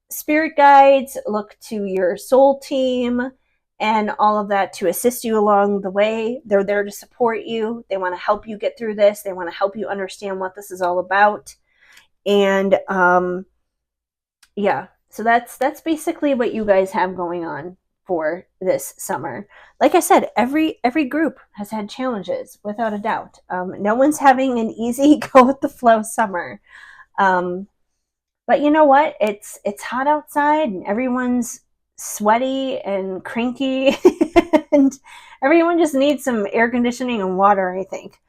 spirit guides, look to your soul team, and all of that to assist you along the way. They're there to support you. They want to help you get through this. They want to help you understand what this is all about. And yeah, so that's basically what you guys have going on for this summer. Like I said, every group has had challenges, without a doubt. No one's having an easy go with the flow summer. But you know what? It's hot outside and everyone's sweaty and cranky. and everyone just needs some air conditioning and water, I think.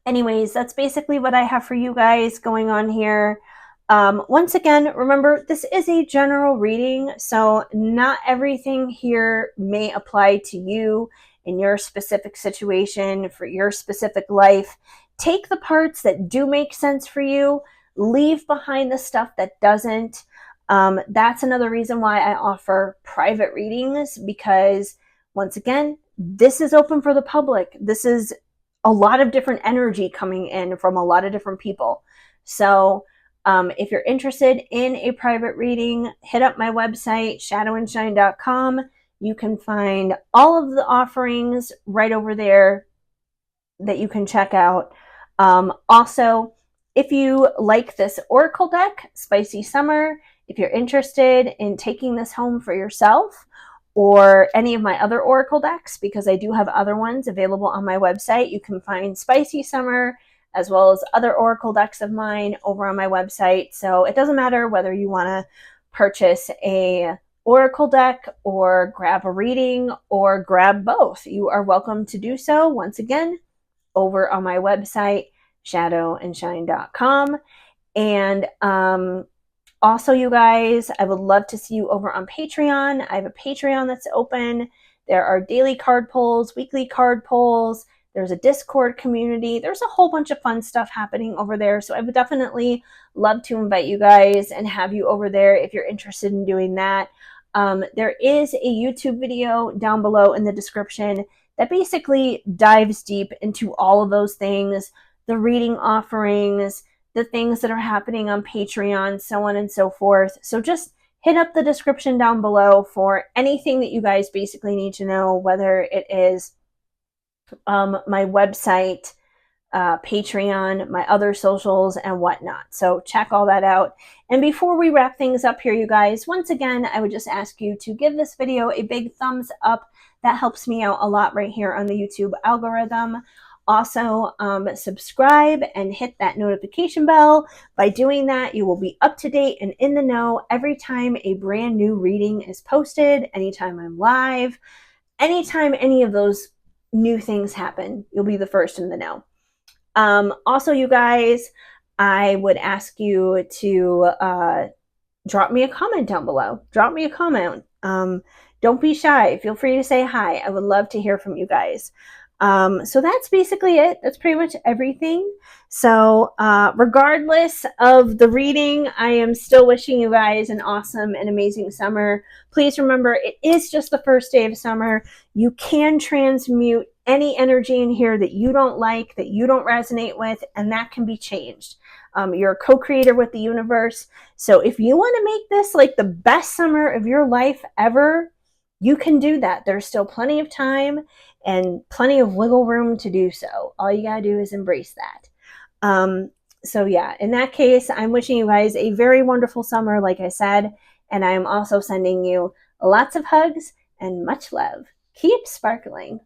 Anyways, that's basically what I have for you guys going on here. Once again, remember, this is a general reading, so not everything here may apply to you in your specific situation, for your specific life. Take the parts that do make sense for you, leave behind the stuff that doesn't. That's another reason why I offer private readings, because once again, this is open for the public. This is a lot of different energy coming in from a lot of different people. So if you're interested in a private reading, hit up my website, shadowandshine.com. You can find all of the offerings right over there that you can check out. Also, if you like this Oracle deck, Spicy Summer, if you're interested in taking this home for yourself, or any of my other Oracle decks, because I do have other ones available on my website, you can find Spicy Summer as well as other Oracle decks of mine over on my website. So it doesn't matter whether you want to purchase a Oracle deck or grab a reading or grab both. You are welcome to do so, once again, over on my website, shadowandshine.com. And also, you guys, I would love to see you over on Patreon. I have a Patreon that's open. There are daily card pulls, weekly card pulls. There's a Discord community. There's a whole bunch of fun stuff happening over there. So I would definitely love to invite you guys and have you over there if you're interested in doing that. There is a YouTube video down below in the description that basically dives deep into all of those things, the reading offerings, the things that are happening on Patreon, so on and so forth. So just hit up the description down below for anything that you guys basically need to know, whether it is my website, Patreon, my other socials, and whatnot. So check all that out. And before we wrap things up here, you guys, once again, I would just ask you to give this video a big thumbs up. That helps me out a lot right here on the YouTube algorithm. Also, subscribe and hit that notification bell. By doing that, you will be up to date and in the know every time a brand new reading is posted, anytime I'm live, anytime any of those new things happen, you'll be the first in the know. Also, you guys, I would ask you to drop me a comment down below. Drop me a comment. Don't be shy. Feel free to say hi. I would love to hear from you guys. So that's basically it. That's pretty much everything. So regardless of the reading, I am still wishing you guys an awesome and amazing summer. Please remember, it is just the first day of summer. You can transmute any energy in here that you don't like, that you don't resonate with, and that can be changed. You're a co-creator with the universe. So if you want to make this like the best summer of your life ever, you can do that. There's still plenty of time and plenty of wiggle room to do so. All you gotta do is embrace that. So yeah, in that case, I'm wishing you guys a very wonderful summer, like I said, and I am also sending you lots of hugs and much love. Keep sparkling.